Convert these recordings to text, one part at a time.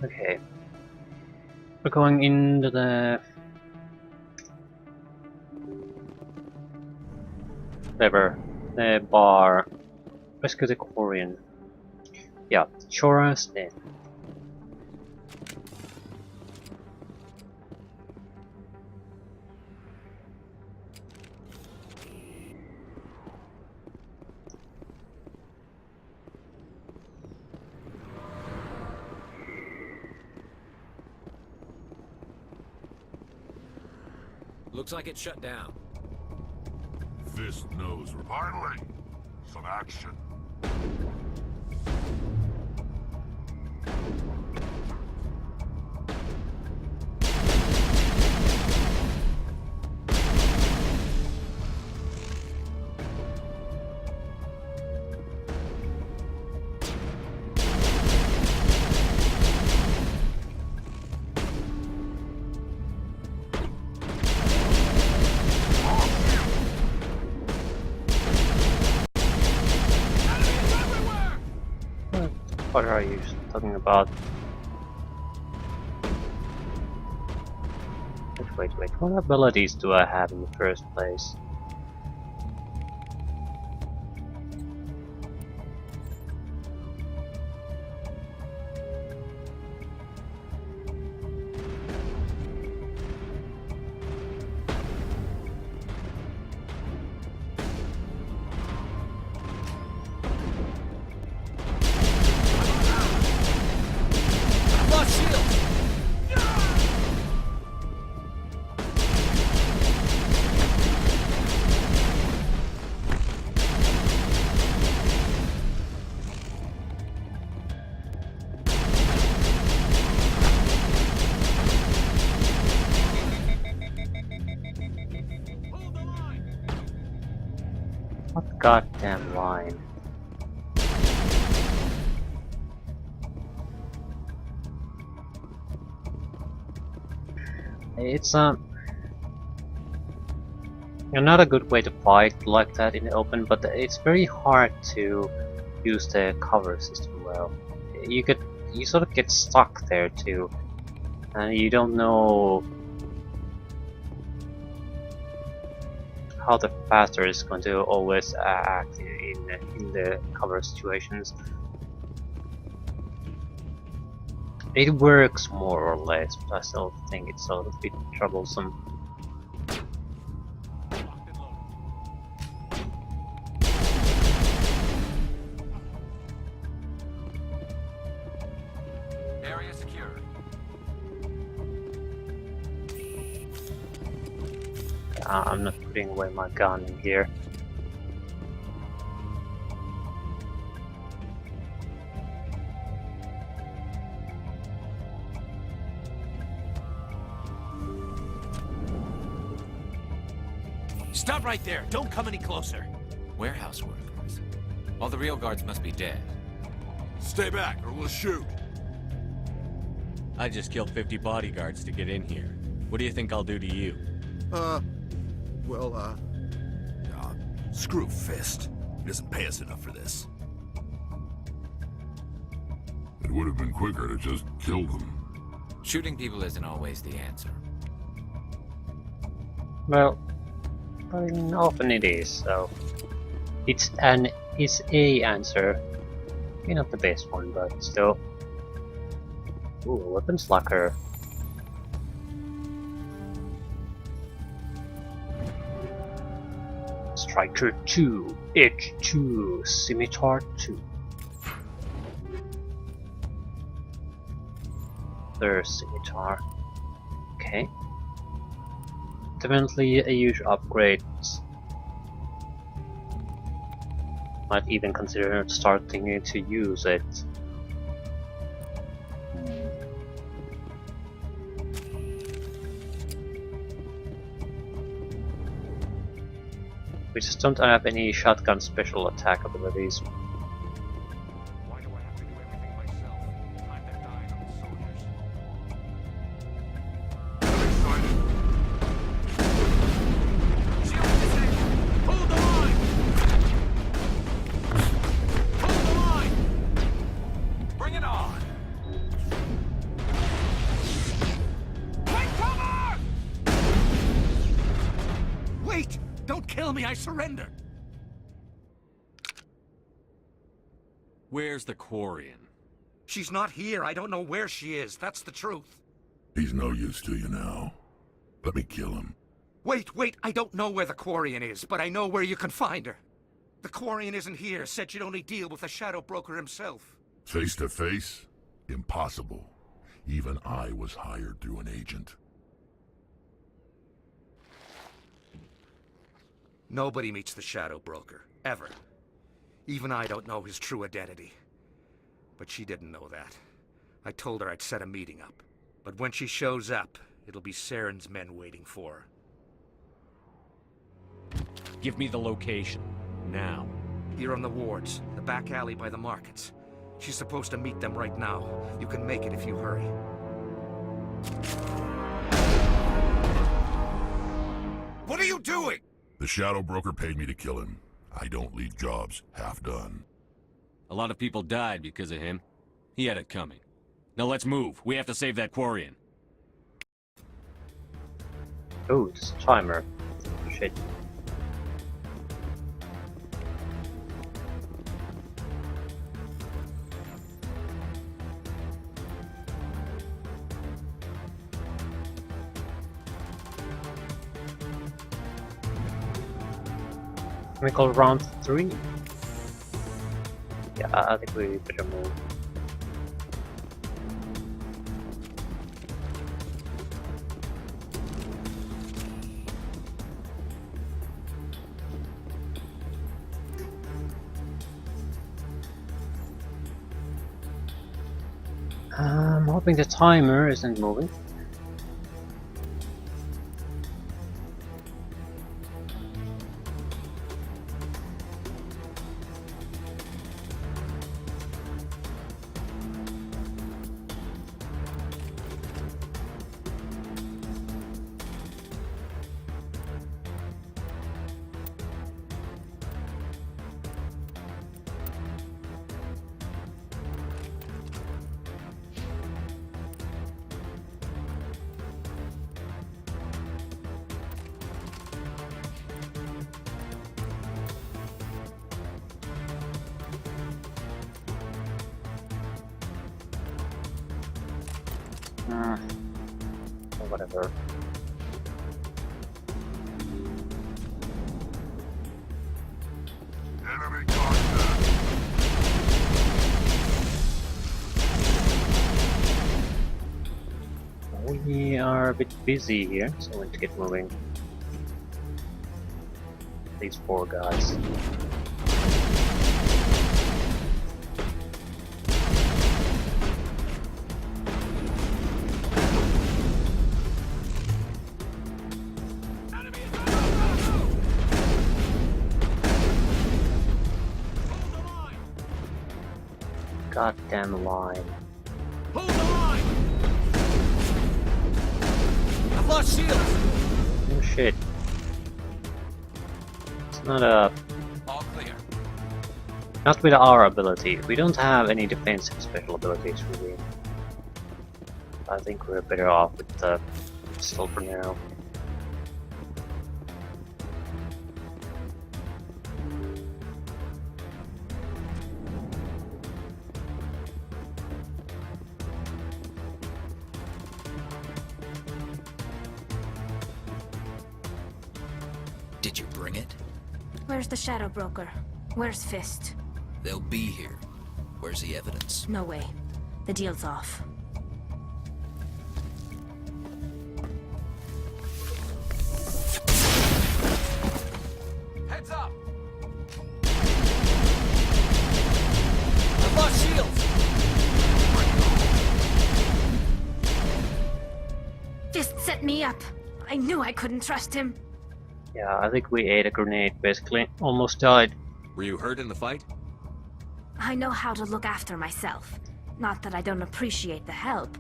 Okay. We're going into the whatever, the bar. Rescue the Korean. Yeah, show us in. Looks like it's shut down. Fist knows. Finally, some action. What are you talking about? Wait. What abilities do I have in the first place? Lost shield! What goddamn line? It's not a good way to fight like that in the open, but it's very hard to use the cover system well. You sort of get stuck there too, and you don't know how the faster is going to always act in the cover situations. It works more or less, but I still think it's a little bit troublesome. Area secure. I'm not putting away my gun in here. Stop right there! Don't come any closer! Warehouse workers. All the real guards must be dead. Stay back, or we'll shoot. I just killed 50 bodyguards to get in here. What do you think I'll do to you? Screw Fist. He doesn't pay us enough for this. It would have been quicker to just kill them. Shooting people isn't always the answer. Well, often it is, so it's a answer. Maybe not the best one, but still. Ooh, weapons locker. Striker 2, Edge 2, Scimitar 2. There's Scimitar. Okay. Definitely a huge upgrade. Might even consider starting to use it. We just don't have any shotgun special attack abilities. Why do I have to do everything myself? Time to die on the soldiers. Shield disabled! Hold the line! Hold the line! Bring it on! kill me, I surrender. Where's the Quarian? She's not here. I don't know where she is. That's the truth. He's no use to you now. Let me kill him. Wait. I don't know where the Quarian is, but I know where you can find her. The Quarian isn't here. Said you'd only deal with the Shadow Broker himself. Face to face? Impossible. Even I was hired through an agent. Nobody meets the Shadow Broker. Ever. Even I don't know his true identity. But she didn't know that. I told her I'd set a meeting up. But when she shows up, it'll be Saren's men waiting for her. Give me the location. Now. Here on the wards, the back alley by the markets. She's supposed to meet them right now. You can make it if you hurry. What are you doing? The Shadow Broker paid me to kill him. I don't leave jobs half done. A lot of people died because of him. He had it coming. Now let's move. We have to save that Quarian. Oh, it's a timer. Shit. Can we call round 3? Yeah, I think we better move. I'm hoping the timer isn't moving. Or whatever. Enemy contact! We are a bit busy here, so we need to get moving. These 4 guys. Goddamn line. Hold the line! I've lost shields! Oh shit. It's not a... All clear. Not with our ability. We don't have any defensive special abilities really. I think we're better off with the pistol for now. Did you bring it? Where's the Shadow Broker? Where's Fist? They'll be here. Where's the evidence? No way. The deal's off. Heads up! I've lost shields! Fist set me up. I knew I couldn't trust him. Yeah, I think we ate a grenade basically. Almost died. Were you hurt in the fight? I know how to look after myself. Not that I don't appreciate the help.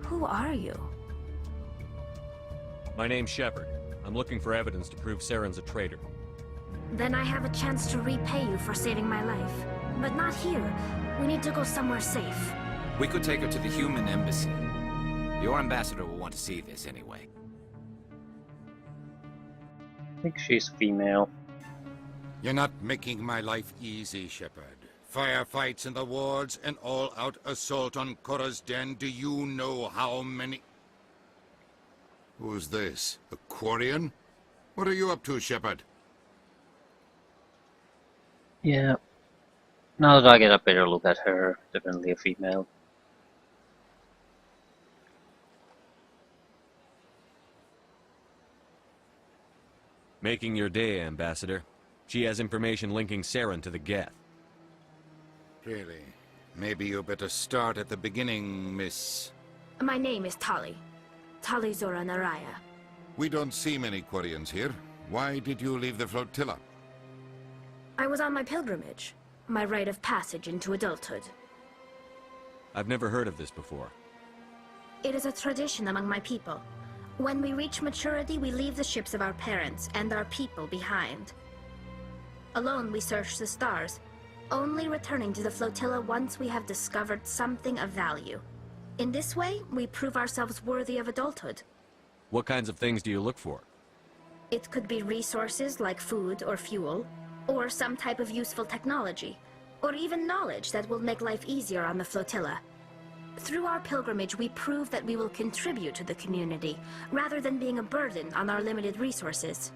Who are you? My name's Shepard. I'm looking for evidence to prove Saren's a traitor. Then I have a chance to repay you for saving my life. But not here. We need to go somewhere safe. We could take her to the human embassy. Your ambassador will want to see this anyway. think she's female. You're not making my life easy, Shepard. Firefights in the wards, an all-out assault on Korra's den. Do you know how many... Who's this? The Quarian? What are you up to, Shepard? Yeah. Now that I get a better look at her, definitely a female. Making your day, Ambassador. She has information linking Saren to the Geth. Really? Maybe you better start at the beginning, Miss... My name is Tali. Tali Zora Naraya. We don't see many Quarians here. Why did you leave the flotilla? I was on my pilgrimage. My rite of passage into adulthood. I've never heard of this before. It is a tradition among my people. When we reach maturity, we leave the ships of our parents and our people behind. Alone, we search the stars, only returning to the flotilla once we have discovered something of value. In this way, we prove ourselves worthy of adulthood. What kinds of things do you look for? It could be resources like food or fuel, or some type of useful technology, or even knowledge that will make life easier on the flotilla. Through our pilgrimage, we prove that we will contribute to the community, rather than being a burden on our limited resources.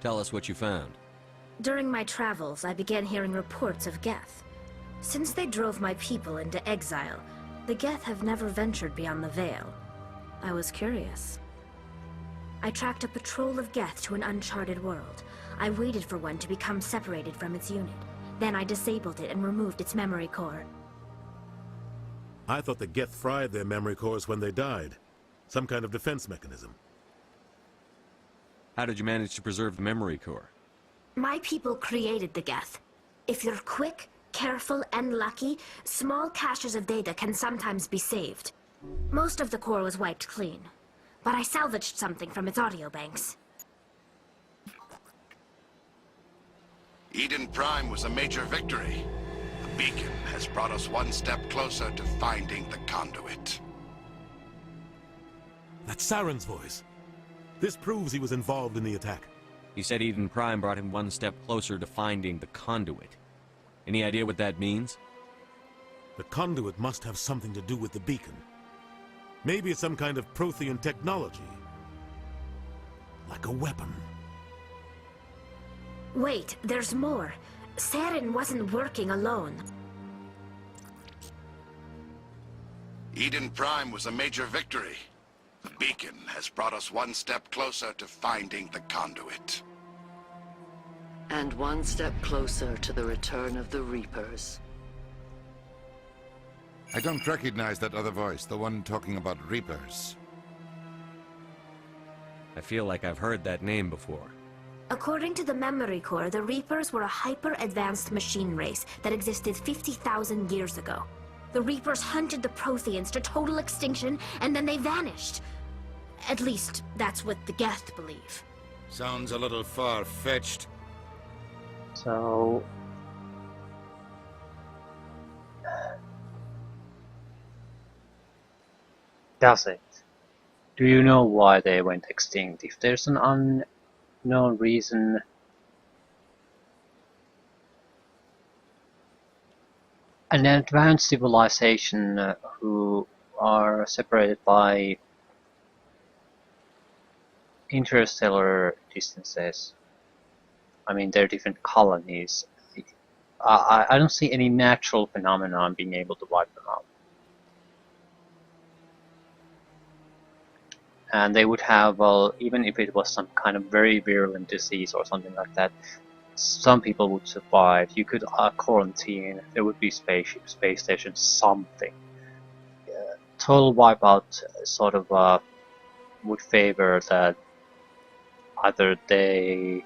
Tell us what you found. During my travels, I began hearing reports of Geth. Since they drove my people into exile, the Geth have never ventured beyond the Veil. I was curious. I tracked a patrol of Geth to an uncharted world. I waited for one to become separated from its unit. Then I disabled it and removed its memory core. I thought the Geth fried their memory cores when they died. Some kind of defense mechanism. How did you manage to preserve the memory core? My people created the Geth. If you're quick, careful, and lucky, small caches of data can sometimes be saved. Most of the core was wiped clean, but I salvaged something from its audio banks. Eden Prime was a major victory. The beacon has brought us one step closer to finding the conduit. That's Saren's voice. This proves he was involved in the attack. He said Eden Prime brought him one step closer to finding the conduit. Any idea what that means? The conduit must have something to do with the beacon. Maybe it's some kind of Prothean technology. Like a weapon. Wait, there's more. Saren wasn't working alone. Eden Prime was a major victory. The beacon has brought us one step closer to finding the conduit. And one step closer to the return of the Reapers. I don't recognize that other voice, the one talking about Reapers. I feel like I've heard that name before. According to the memory core, the Reapers were a hyper-advanced machine race that existed 50,000 years ago. The Reapers hunted the Protheans to total extinction, and then they vanished. At least, that's what the Geth believe. Sounds a little far-fetched. So... does it? Do you know why they went extinct? If there's an unknown reason... An advanced civilization who are separated by interstellar distances. I mean, they're different colonies. I don't see any natural phenomenon being able to wipe them out. And they would have, well, even if it was some kind of very virulent disease or something like that, some people would survive. You could quarantine, there would be spaceships, space stations, something. Total wipeout sort of would favor that either they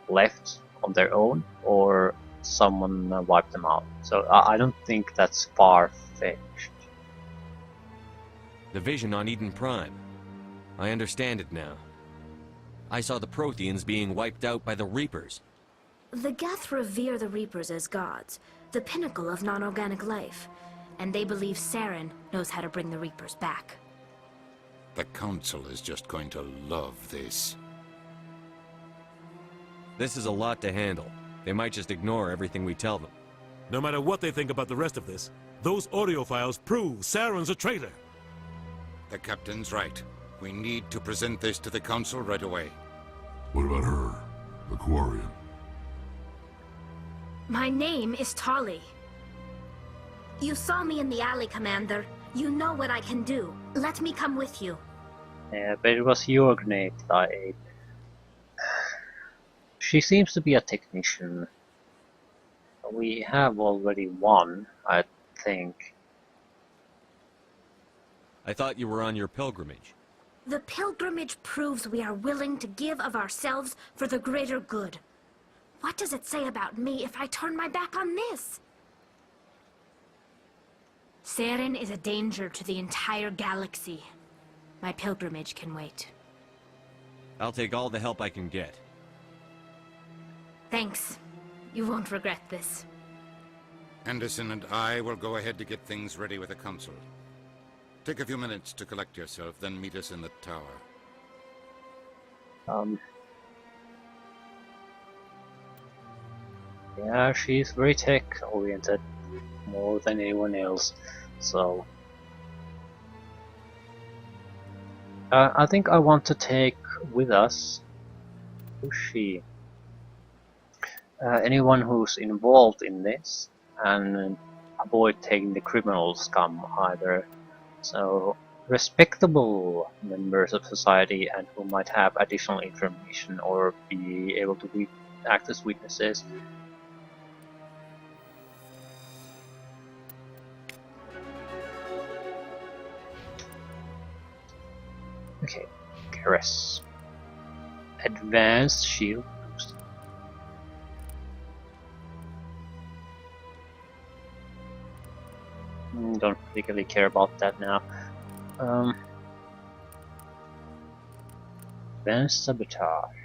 left on their own or someone wiped them out. So I don't think that's far-fetched. The vision on Eden Prime. I understand it now. I saw the Protheans being wiped out by the Reapers. The Geth revere the Reapers as gods, the pinnacle of non-organic life, and they believe Saren knows how to bring the Reapers back. The Council is just going to love this. This is a lot to handle. They might just ignore everything we tell them. No matter what they think about the rest of this, those audio files prove Saren's a traitor. The captain's right. We need to present this to the council right away. What about her? The Quarian? My name is Tali. You saw me in the alley, Commander. You know what I can do. Let me come with you. Yeah, but it was your grenade that I ate. She seems to be a technician. We have already won, I think. I thought you were on your pilgrimage. The pilgrimage proves we are willing to give of ourselves for the greater good. What does it say about me if I turn my back on this? Saren is a danger to the entire galaxy. My pilgrimage can wait. I'll take all the help I can get. Thanks. You won't regret this. Anderson and I will go ahead to get things ready with the council. Take a few minutes to collect yourself, then meet us in the tower. Yeah, she's very tech-oriented, more than anyone else, so... I think I want to take with us... Who's she? Anyone who's involved in this, and avoid taking the criminal scum either. So, respectable members of society and who might have additional information or be able to act as witnesses. Okay, Caress. Advanced shield boost. Don't particularly care about that now. Advanced sabotage.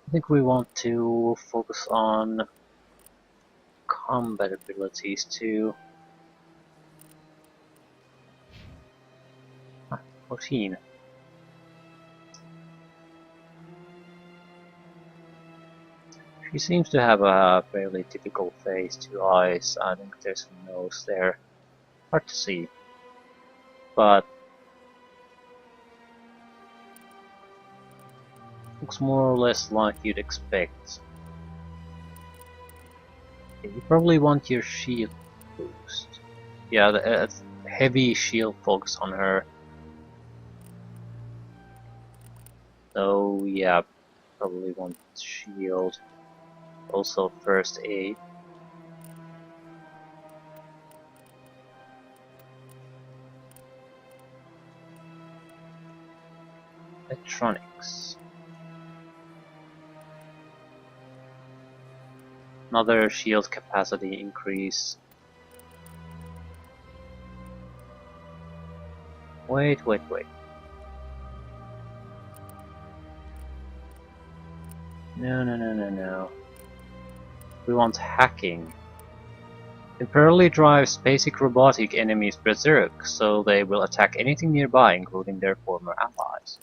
I think we want to focus on combat abilities too. 14. She seems to have a fairly typical face, 2 eyes. I think there's a nose there. Hard to see. But looks more or less like you'd expect. You probably want your shield boost. Yeah, the heavy shield focus on her. So yeah, probably want shield. Also first aid. Electronics. Another shield capacity increase. Wait. No. We want hacking. Temporarily drives basic robotic enemies berserk, so they will attack anything nearby, including their former allies.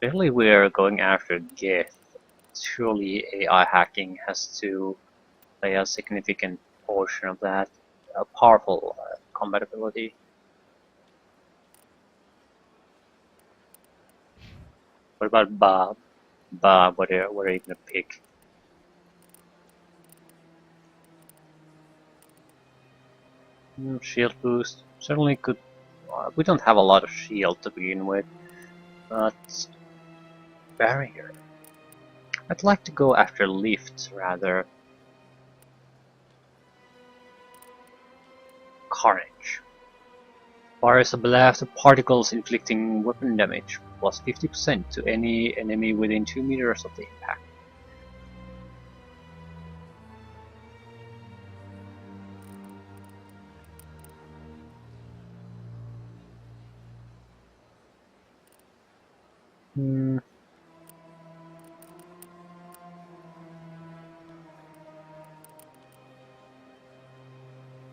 Clearly we're going after Geth. Surely AI hacking has to play a significant portion of that. A powerful combat ability. What about Bob? Bob, what are you gonna pick? Shield boost. Certainly could... we don't have a lot of shield to begin with. But... barrier. I'd like to go after lift rather. Carnage. Fires a blast of particles inflicting weapon damage, plus 50% to any enemy within 2 meters of the impact. Hmm.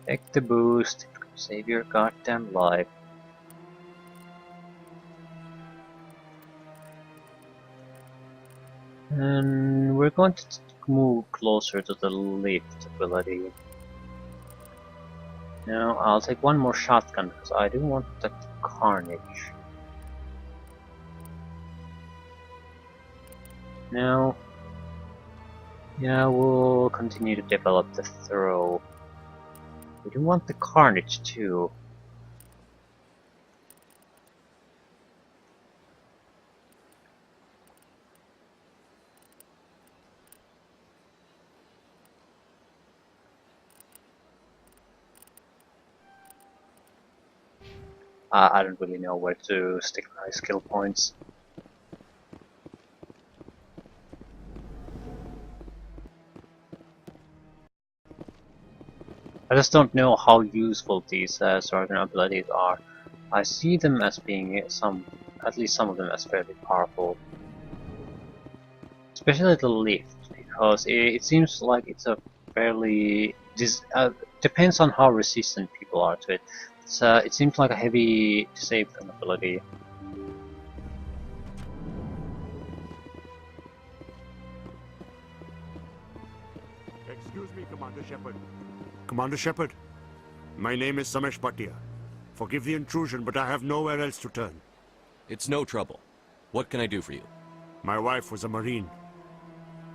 Take the boost. It could save your goddamn life. And we're going to move closer to the lift ability. Now I'll take one more shotgun because I do want that carnage. Now, yeah, we'll continue to develop the throw. We do want the carnage too. I don't really know where to stick my skill points. I just don't know how useful these certain abilities are. I see them as being at least some of them as fairly powerful. Especially the lift, because it seems like it's a fairly... depends on how resistant people are to it. It seems like a heavy disabling ability. Excuse me, Commander Shepard. Commander Shepard, my name is Samesh Bhatia. Forgive the intrusion, but I have nowhere else to turn. It's no trouble. What can I do for you? My wife was a Marine.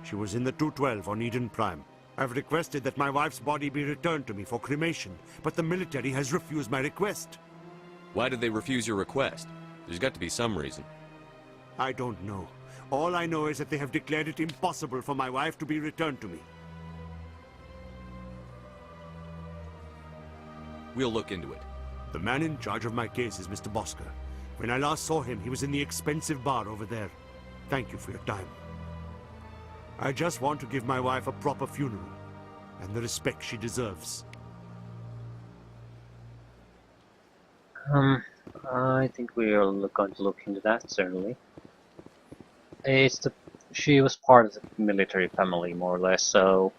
She was in the 212 on Eden Prime. I've requested that my wife's body be returned to me for cremation, but the military has refused my request. Why did they refuse your request? There's got to be some reason. I don't know. All I know is that they have declared it impossible for my wife to be returned to me. We'll look into it. The man in charge of my case is Mr. Bosker. When I last saw him, he was in the expensive bar over there. Thank you for your time. I just want to give my wife a proper funeral, and the respect she deserves. I think we are going to look into that, certainly. She was part of the military family, more or less, so...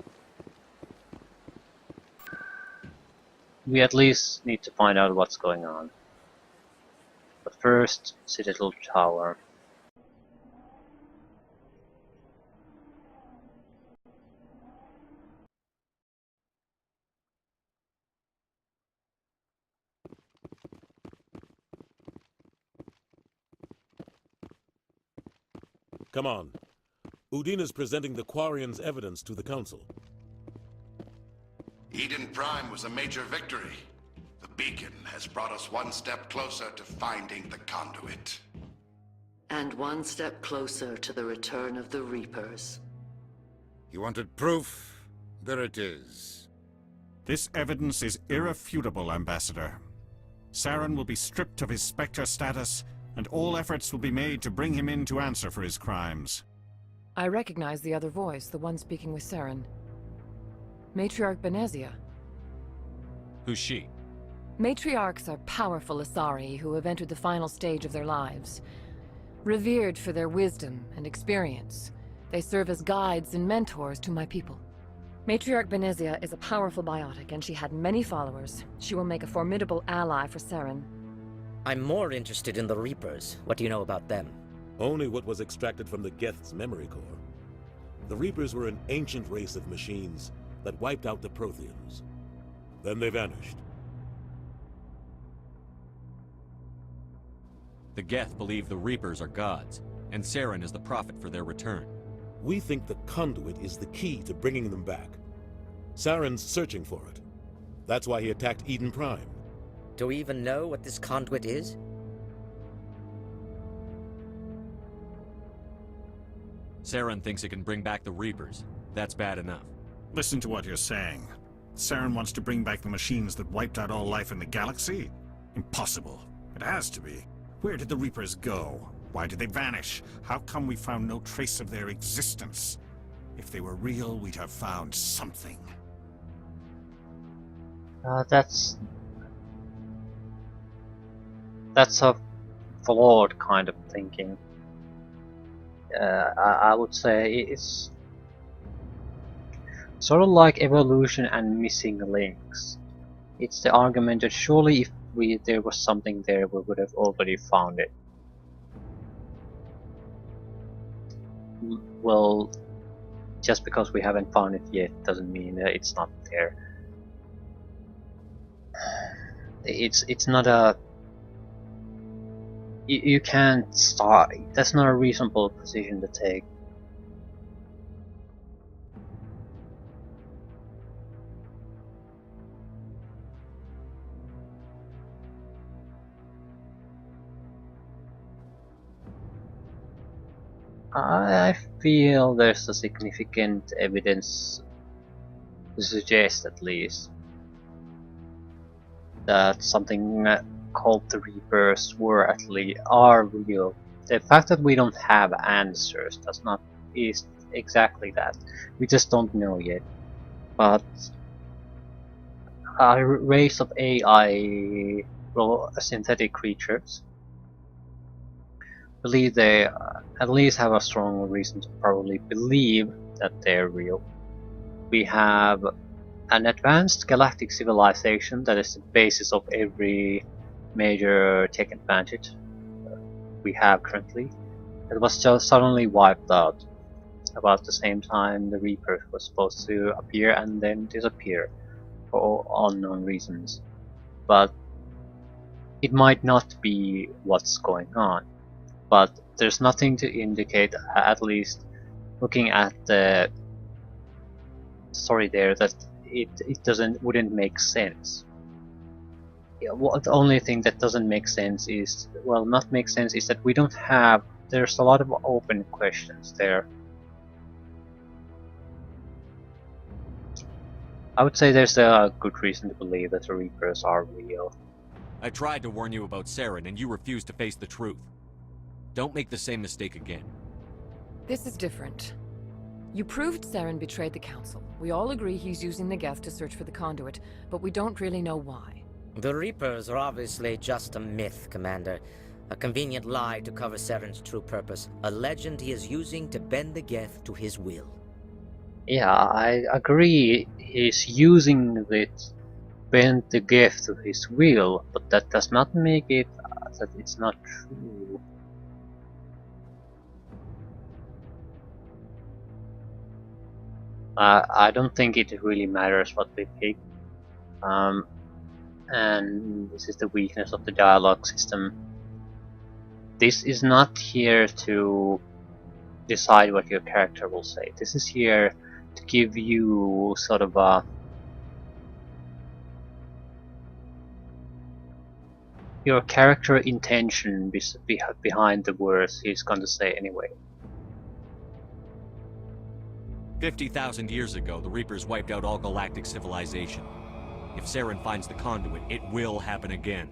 we at least need to find out what's going on. But first, Citadel Tower. Come on. Udine is presenting the Quarian's evidence to the Council. Eden Prime was a major victory. The beacon has brought us one step closer to finding the conduit. And one step closer to the return of the Reapers. You wanted proof? There it is. This evidence is irrefutable, Ambassador. Saren will be stripped of his Spectre status, and all efforts will be made to bring him in to answer for his crimes. I recognize the other voice, the one speaking with Saren. Matriarch Benezia. Who's she? Matriarchs are powerful Asari who have entered the final stage of their lives. Revered for their wisdom and experience, they serve as guides and mentors to my people. Matriarch Benezia is a powerful biotic, and she had many followers. She will make a formidable ally for Saren. I'm more interested in the Reapers. What do you know about them? Only what was extracted from the Geth's memory core. The Reapers were an ancient race of machines that wiped out the Protheans. Then they vanished. The Geth believe the Reapers are gods, and Saren is the prophet for their return. We think the conduit is the key to bringing them back. Saren's searching for it. That's why he attacked Eden Prime. Do we even know what this conduit is? Saren thinks it can bring back the Reapers. That's bad enough. Listen to what you're saying. Saren wants to bring back the machines that wiped out all life in the galaxy? Impossible. It has to be. Where did the Reapers go? Why did they vanish? How come we found no trace of their existence? If they were real, we'd have found something. That's a flawed kind of thinking. I would say it's sort of like evolution and missing links. It's the argument that surely if there was something there, we would have already found it. Well, just because we haven't found it yet doesn't mean that it's not there. It's not a you can't start. That's not a reasonable position to take. I feel there's a significant evidence to suggest, at least, that something called the Reapers are real. The fact that we don't have answers does not is exactly that. We just don't know yet. But a race of AI, well, synthetic creatures, believe they at least have a strong reason to probably believe that they're real. We have an advanced galactic civilization that is the basis of every major tech advantage we have currently. It was just suddenly wiped out about the same time the Reapers was supposed to appear and then disappear for unknown reasons. But it might not be what's going on. But there's nothing to indicate, at least looking at the story there, that it wouldn't make sense. Yeah, well, the only thing that doesn't make sense is, well, not make sense is that we don't have. There's a lot of open questions there. I would say there's a good reason to believe that the Reapers are real. I tried to warn you about Saren, and you refused to face the truth. Don't make the same mistake again. This is different. You proved Saren betrayed the Council. We all agree he's using the Geth to search for the conduit, but we don't really know why. The Reapers are obviously just a myth, Commander. A convenient lie to cover Saren's true purpose. A legend he is using to bend the Geth to his will. Yeah, I agree. He's using it bend the Geth to his will, but that does not make it that it's not true. I don't think it really matters what we pick. And this is the weakness of the dialogue system. This is not here to decide what your character will say. This is here to give you sort of a your character intention behind the words he's going to say anyway. 50,000 years ago, the Reapers wiped out all galactic civilization. If Saren finds the conduit, it will happen again.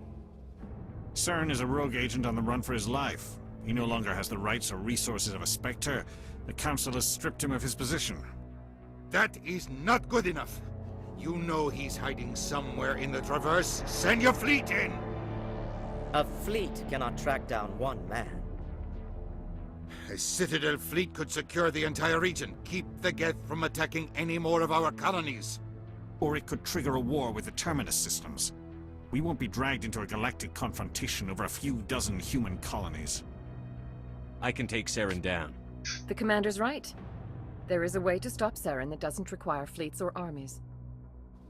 Saren is a rogue agent on the run for his life. He no longer has the rights or resources of a Spectre. The Council has stripped him of his position. That is not good enough. You know he's hiding somewhere in the Traverse. Send your fleet in! A fleet cannot track down one man. A Citadel fleet could secure the entire region, keep the Geth from attacking any more of our colonies. Or it could trigger a war with the Terminus systems. We won't be dragged into a galactic confrontation over a few dozen human colonies. I can take Saren down. The Commander's right. There is a way to stop Saren that doesn't require fleets or armies.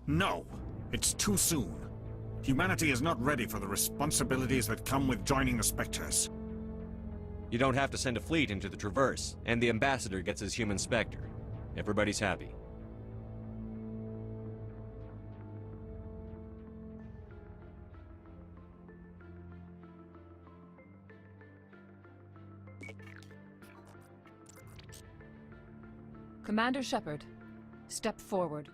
No! It's too soon. Humanity is not ready for the responsibilities that come with joining the Spectres. You don't have to send a fleet into the Traverse, and the Ambassador gets his human Spectre. Everybody's happy. Commander Shepard, step forward.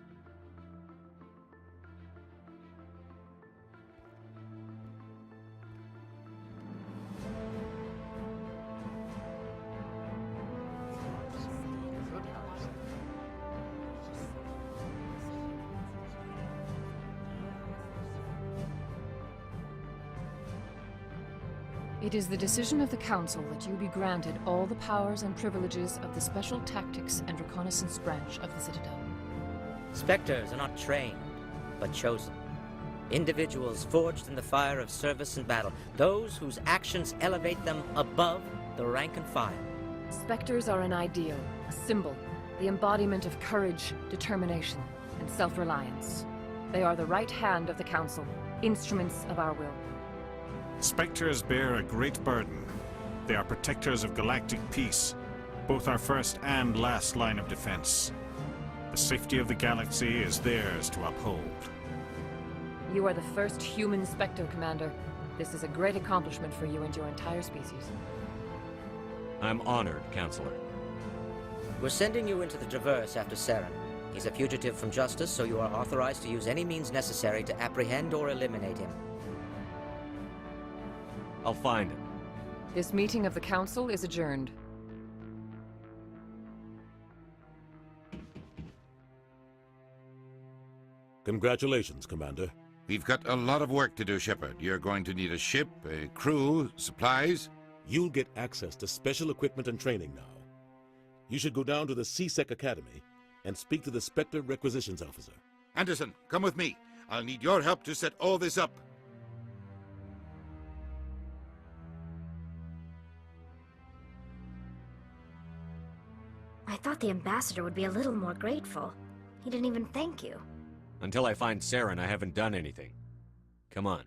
It is the decision of the Council that you be granted all the powers and privileges of the Special Tactics and Reconnaissance branch of the Citadel. Spectres are not trained, but chosen. Individuals forged in the fire of service and battle, those whose actions elevate them above the rank and file. Spectres are an ideal, a symbol, the embodiment of courage, determination, and self-reliance. They are the right hand of the Council, instruments of our will. Spectres bear a great burden. They are protectors of galactic peace, both our first and last line of defense. The safety of the galaxy is theirs to uphold. You are the first human Spectre, Commander. This is a great accomplishment for you and your entire species. I'm honored, Counselor. We're sending you into the Traverse after Saren. He's a fugitive from justice, so you are authorized to use any means necessary to apprehend or eliminate him. I'll find him. This meeting of the Council is adjourned. Congratulations, Commander. We've got a lot of work to do, Shepard. You're going to need a ship, a crew, supplies. You'll get access to special equipment and training now. You should go down to the CSEC Academy and speak to the Spectre Requisitions Officer. Anderson, come with me. I'll need your help to set all this up. I thought the ambassador would be a little more grateful. He didn't even thank you. Until I find Saren, I haven't done anything. Come on.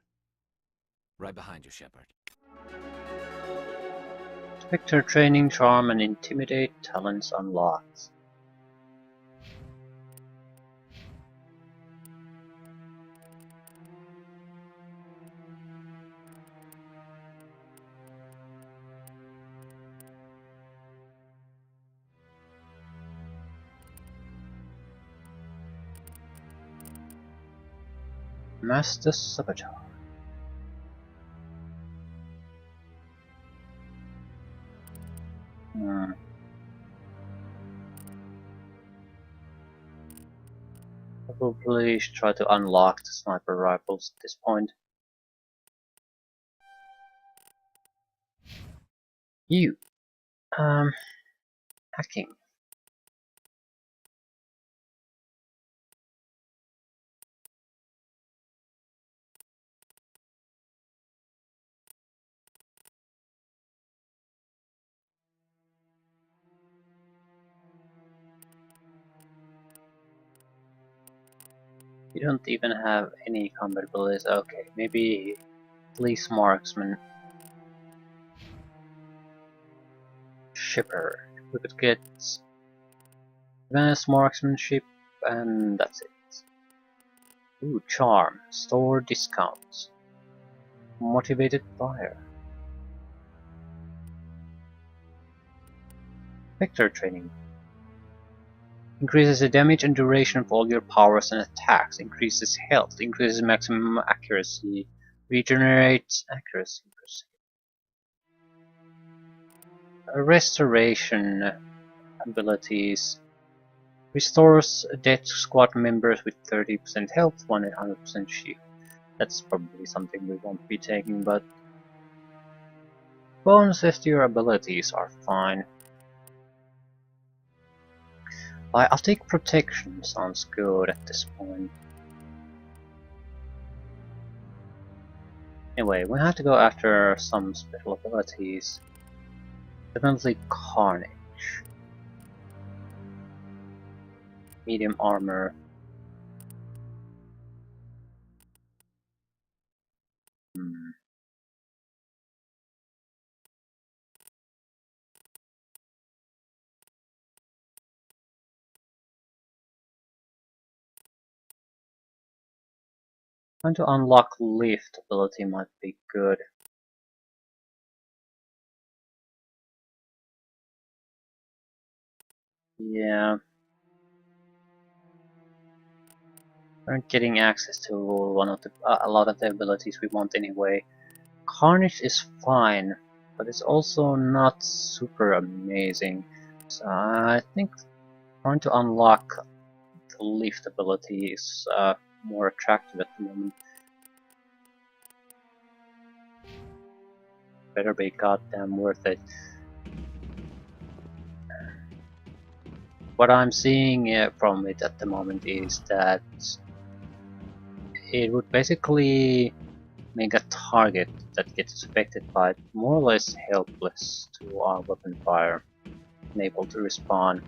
Right behind you, Shepard. Spectre training, charm, and intimidate talents unlocked. Master Saboteur. Probably should try to unlock the sniper rifles at this point. You. Hacking. You don't even have any combat abilities. Okay, maybe police marksman. Shipper. We could get advanced marksmanship and that's it. Ooh, charm. Store discounts. Motivated buyer. Vector training. Increases the damage and duration of all your powers and attacks. Increases health. Increases maximum accuracy. Regenerates accuracy. Restoration abilities. Restores dead squad members with 30% health, 100% shield. That's probably something we won't be taking, but bonuses to your abilities are fine. I'll take protection, sounds good at this point. Anyway, we have to go after some special abilities. Definitely Carnage. Medium armor. Trying to unlock lift ability might be good. Yeah. Aren't getting access to one of the a lot of the abilities we want anyway. Carnage is fine, but it's also not super amazing. So I think trying to unlock the lift ability is more attractive at the moment. better be goddamn worth it. What I'm seeing from it at the moment is that it would basically make a target that gets affected by it more or less helpless to our weapon fire, unable to respond.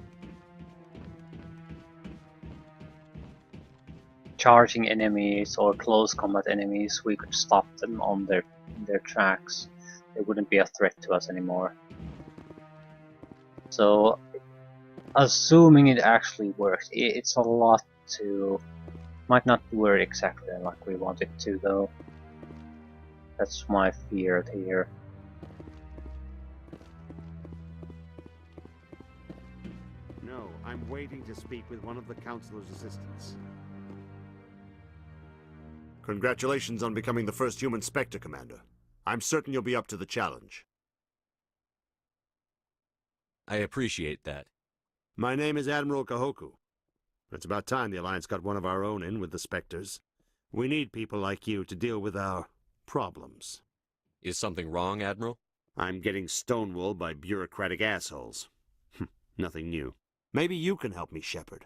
Charging enemies or close combat enemies, we could stop them on their tracks. They wouldn't be a threat to us anymore. So, assuming it actually works, it's a lot to... might not work exactly like we want it to though. That's my fear here. No, I'm waiting to speak with one of the Councilor's assistants. Congratulations on becoming the first human Spectre, Commander. I'm certain you'll be up to the challenge. I appreciate that. My name is Admiral Kahoku. It's about time the Alliance got one of our own in with the Spectres. We need people like you to deal with our problems. Is something wrong, Admiral? I'm getting stonewalled by bureaucratic assholes. Nothing new. Maybe you can help me, Shepard.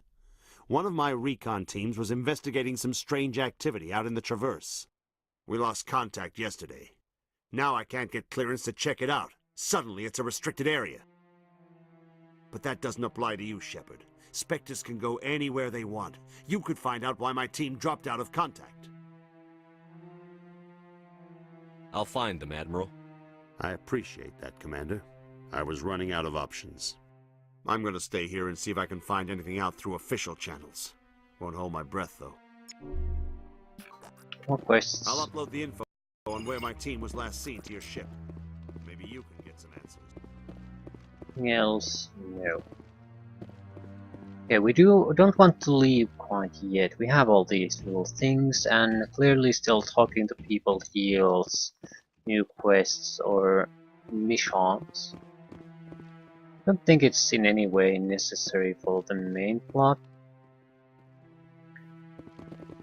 One of my recon teams was investigating some strange activity out in the Traverse. We lost contact yesterday. Now I can't get clearance to check it out. Suddenly it's a restricted area. But that doesn't apply to you, Shepard. Spectres can go anywhere they want. You could find out why my team dropped out of contact. I'll find them, Admiral. I appreciate that, Commander. I was running out of options. I'm going to stay here and see if I can find anything out through official channels. Won't hold my breath, though. More questions. I'll upload the info on where my team was last seen to your ship. Maybe you can get some answers. Anything else? No. Okay, we don't want to leave quite yet. We have all these little things, and clearly still talking to people heals new quests or missions. I don't think it's in any way necessary for the main plot,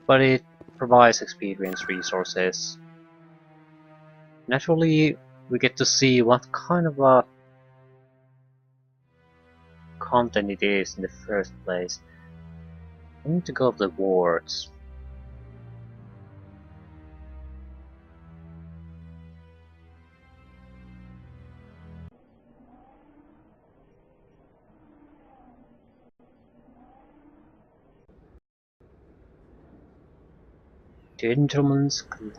but it provides experience resources. Naturally, we get to see what kind of a content it is in the first place. I need to go to the wards. Gentleman's Club.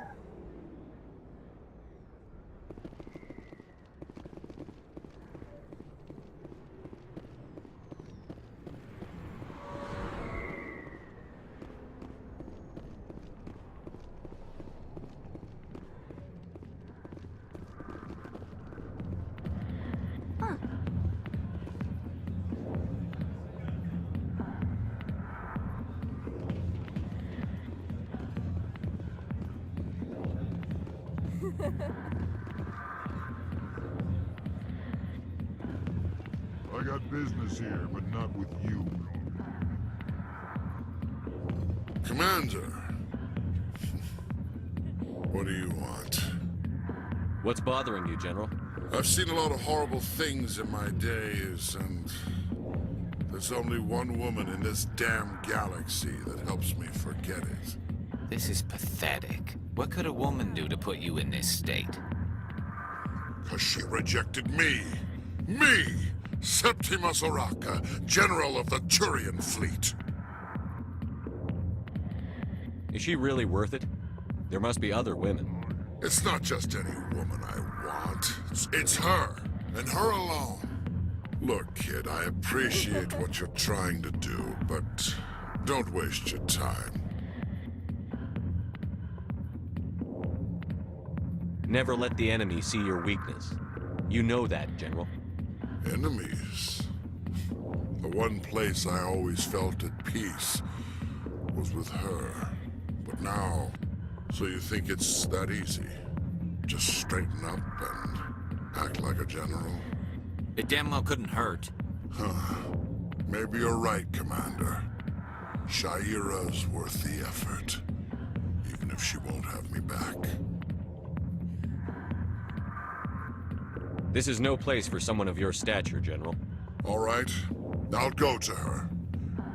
I got business here, but not with you. Commander! What do you want? What's bothering you, General? I've seen a lot of horrible things in my days, and there's only one woman in this damn galaxy that helps me forget it. This is pathetic. What could a woman do to put you in this state? 'Cause she rejected me! Me! Septimus Oraka, General of the Turian Fleet! Is she really worth it? There must be other women. It's not just any woman I want. It's her, and her alone. Look, kid, I appreciate what you're trying to do, but don't waste your time. Never let the enemy see your weakness. You know that, General. Enemies? The one place I always felt at peace was with her. But now, so you think it's that easy? Just straighten up and act like a general? It damn well couldn't hurt. Huh. Maybe you're right, Commander. Shaira's worth the effort, even if she won't have me back. This is no place for someone of your stature, General. All right, I'll go to her.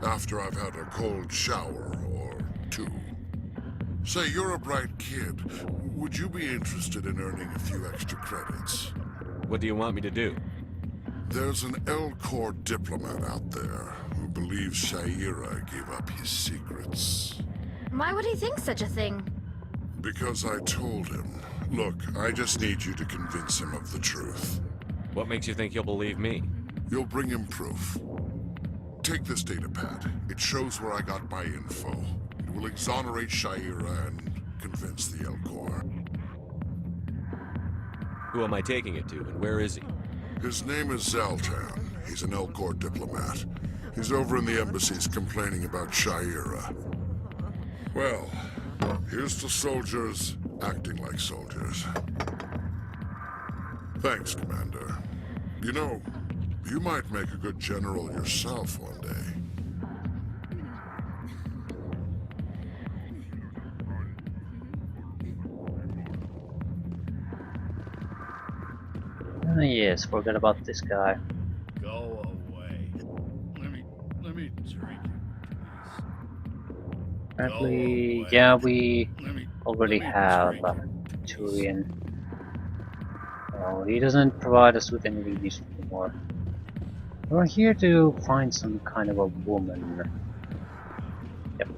After I've had a cold shower or two. Say, you're a bright kid. Would you be interested in earning a few extra credits? What do you want me to do? There's an L-Corps diplomat out there who believes Shaira gave up his secrets. Why would he think such a thing? Because I told him. Look, I just need you to convince him of the truth. What makes you think he'll believe me? You'll bring him proof. Take this data pad. It shows where I got my info. It will exonerate Shaira and convince the L-Corps. Who am I taking it to, and where is he? His name is Zaltan. He's an L-Corps diplomat. He's over in the embassies complaining about Shaira. Well, here's to soldiers acting like soldiers. Thanks, Commander. You know, you might make a good general yourself one day. Yes, forget about this guy. Go away. Let me drink it, please. Apparently, yeah, we already have Turian. Oh, he doesn't provide us with anything useful anymore. We're here to find some kind of a woman. Yep.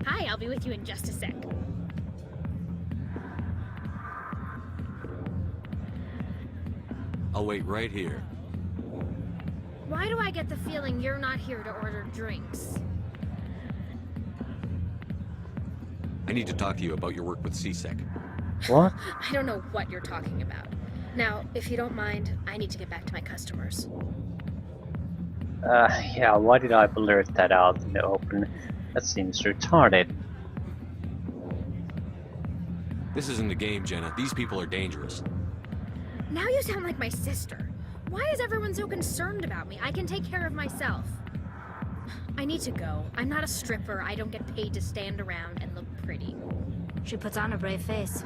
Hi, I'll be with you in just a sec. I'll wait right here. Why do I get the feeling you're not here to order drinks? I need to talk to you about your work with CSEC. What? I don't know what you're talking about. Now, if you don't mind, I need to get back to my customers. Yeah, why did I blurt that out in the open? That seems retarded. This isn't a game, Jenna. These people are dangerous. Now you sound like my sister. Why is everyone so concerned about me? I can take care of myself. I need to go. I'm not a stripper. I don't get paid to stand around and look pretty. She puts on a brave face.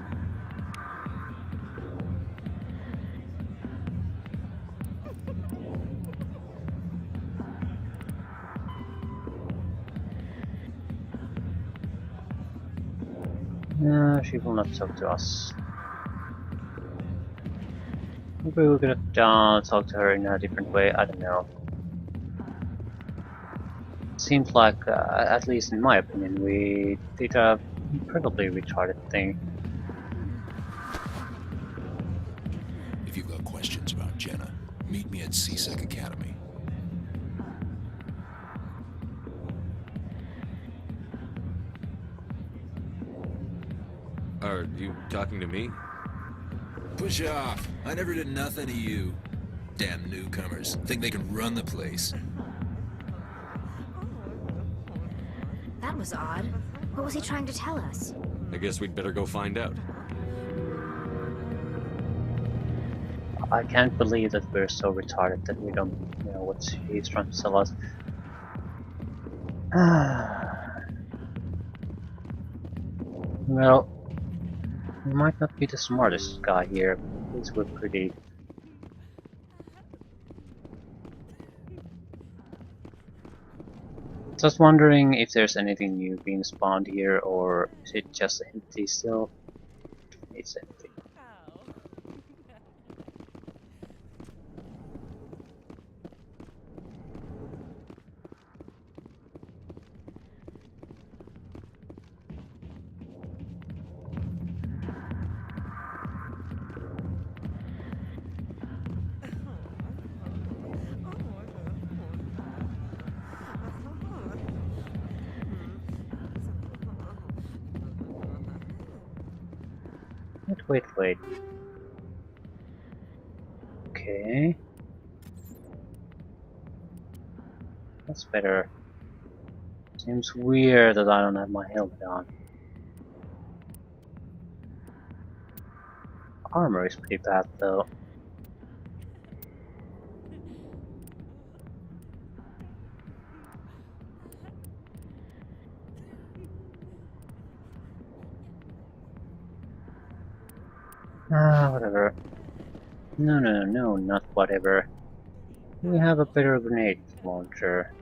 No, she will not talk to us. Maybe we're gonna talk to her in a different way, I don't know. Seems like, at least in my opinion, we did a incredibly retarded thing. If you've got questions about Jenna, meet me at CSEC Academy. Are you talking to me? Push off. I never did nothing to you. Damn newcomers. Think they can run the place. That was odd. What was he trying to tell us? I guess we'd better go find out. I can't believe that we're so retarded that we don't know what he's trying to tell us. Well, he might not be the smartest guy here, at least we're pretty... Just wondering if there's anything new being spawned here, or is it just empty still? It's empty. Wait. Okay. That's better. Seems weird that I don't have my helmet on. Armor is pretty bad though. Whatever. No, not whatever. We have a better grenade launcher.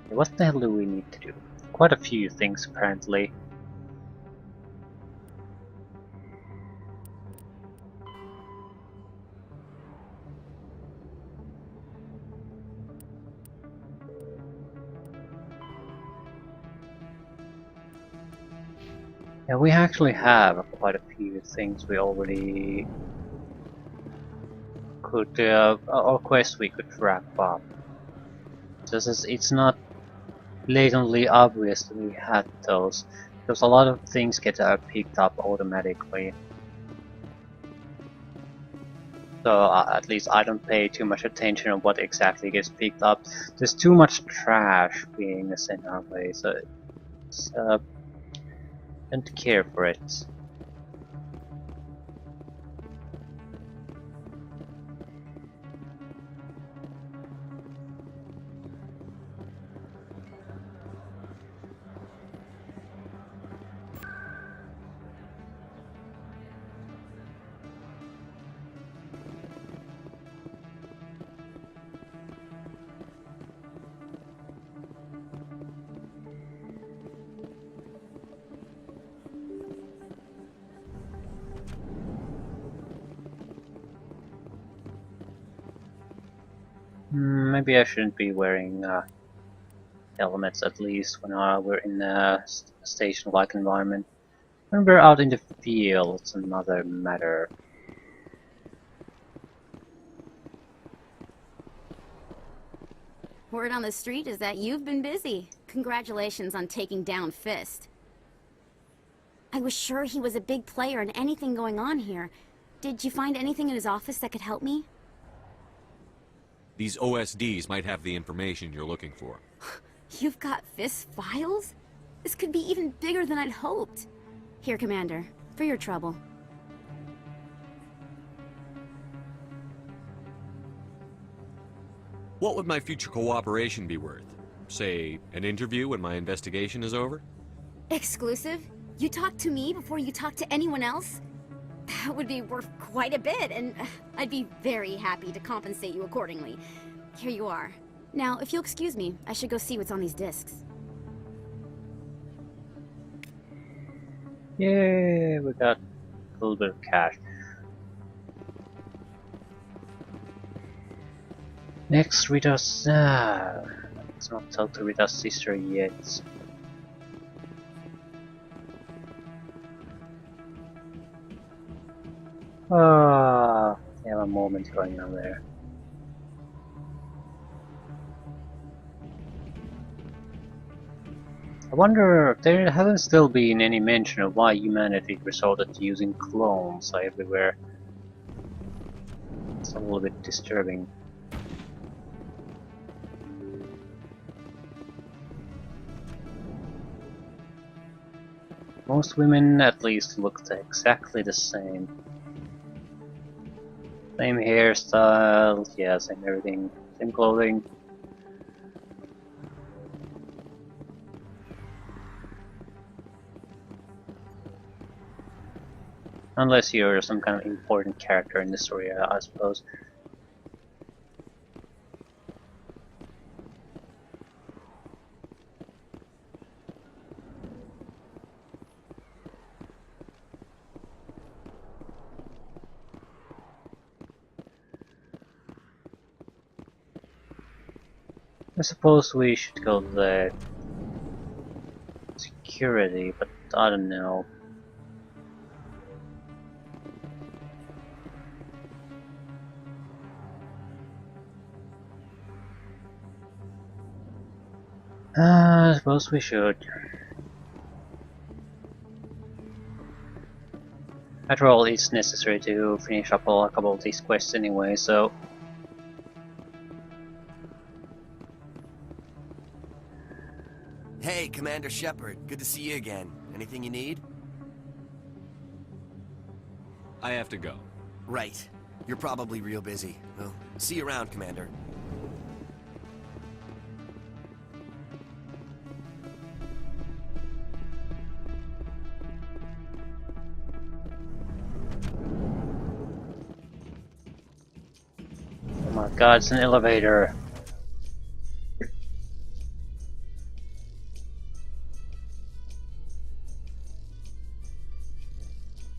What the hell do we need to do? Quite a few things, apparently. Yeah, we actually have quite a few things we already could, or quests we could wrap up. Just as it's not blatantly obvious that we had those, because a lot of things get picked up automatically. So at least I don't pay too much attention on what exactly gets picked up. There's too much trash being sent our way, so it's, don't care for it. Maybe I shouldn't be wearing helmets, at least when we're in a station-like environment. When we're out in the field, it's another matter. Word on the street is that you've been busy. Congratulations on taking down Fist. I was sure he was a big player in anything going on here. Did you find anything in his office that could help me? These OSDs might have the information you're looking for. You've got Fist's files? This could be even bigger than I'd hoped. Here, Commander, for your trouble. What would my future cooperation be worth? Say, an interview when my investigation is over? Exclusive? You talk to me before you talk to anyone else? That would be worth quite a bit, and I'd be very happy to compensate you accordingly. Here you are. Now, if you'll excuse me, I should go see what's on these discs. Yay, we got a little bit of cash. Next, Rita's... let's not talk to Rita's sister yet. They have a moment going on there. I wonder if there hasn't still been any mention of why humanity resorted to using clones everywhere. It's a little bit disturbing. Most women at least looked exactly the same. Same hairstyle, yeah, same everything, same clothing. Unless you're some kind of important character in the story, I suppose. I suppose we should go to the security, but I don't know. I suppose we should. After all, it's necessary to finish up a couple of these quests anyway, so... Hey, Commander Shepard. Good to see you again. Anything you need? I have to go. Right. You're probably real busy. Well, see you around, Commander. Oh my god, it's an elevator.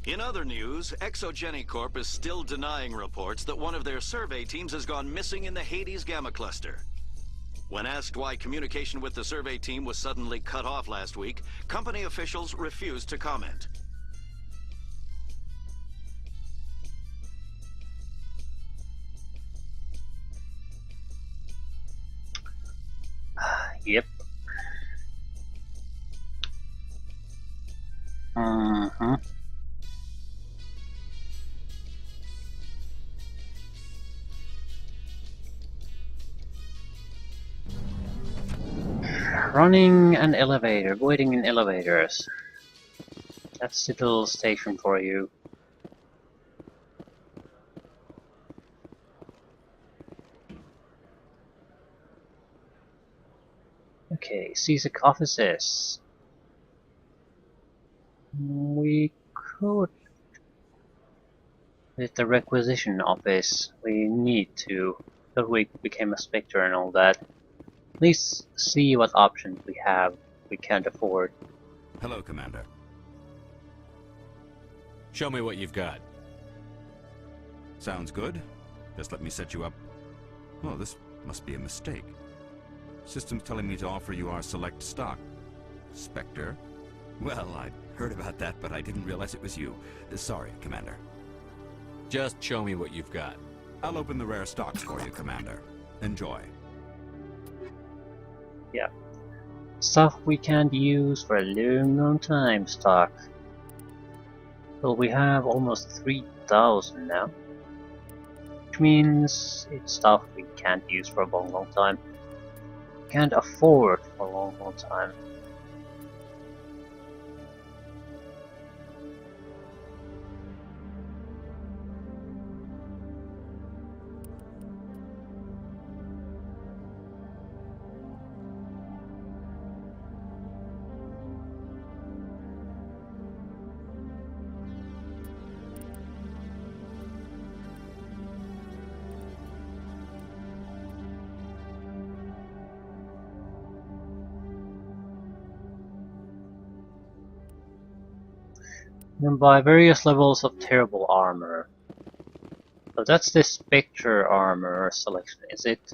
In other news, Exogeny Corp is still denying reports that one of their survey teams has gone missing in the Hades Gamma Cluster. When asked why communication with the survey team was suddenly cut off last week, company officials refused to comment. Yep. Mm-hmm. Running an elevator, waiting in elevators. That's the little station for you. Okay, CSEC offices. We could... With the requisition office, we need to, because we became a Spectre and all that. At least see what options we have we can't afford. Hello, Commander. Show me what you've got. Sounds good. Just let me set you up. Oh, this must be a mistake. System's telling me to offer you our select stock. Spectre? Well, I'd heard about that, but I didn't realize it was you. Sorry, Commander. Just show me what you've got. I'll open the rare stocks for you, Commander. Enjoy. Yeah. Stuff we can't use for a long time stock. Well, we have almost 3,000 now. Which means it's stuff we can't use for a long time. Can't afford for a long time. You can buy various levels of terrible armor. So that's the Spectre armor selection, is it?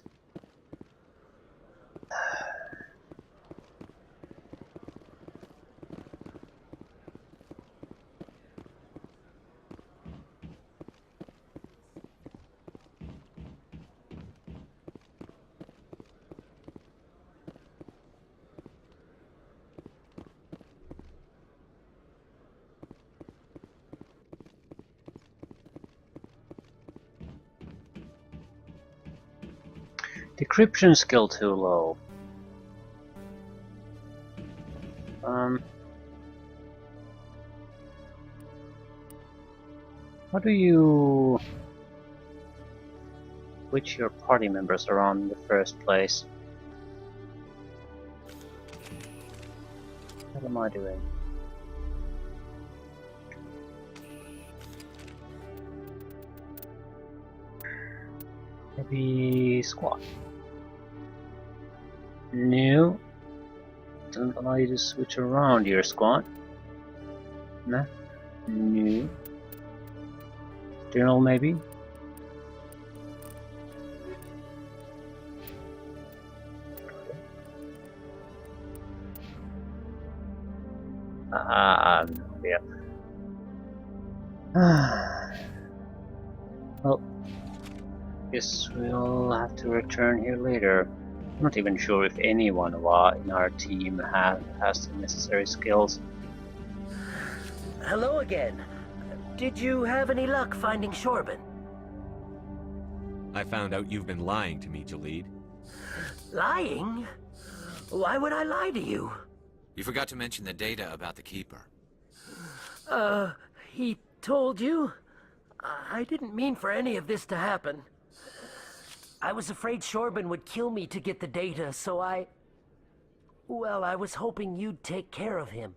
Decryption skill too low. How do you switch your party members around in the first place? What am I doing? Maybe squad. No. Doesn't allow you to switch around your squad. Nah. No. Journal maybe? No idea. Well, guess we'll have to return here later. I'm not even sure if anyone in our team has the necessary skills. Hello again. Did you have any luck finding Shorban? I found out you've been lying to me, Jalid. Lying? Why would I lie to you? You forgot to mention the data about the Keeper. He told you? I didn't mean for any of this to happen. I was afraid Shorban would kill me to get the data, so well, I was hoping you'd take care of him.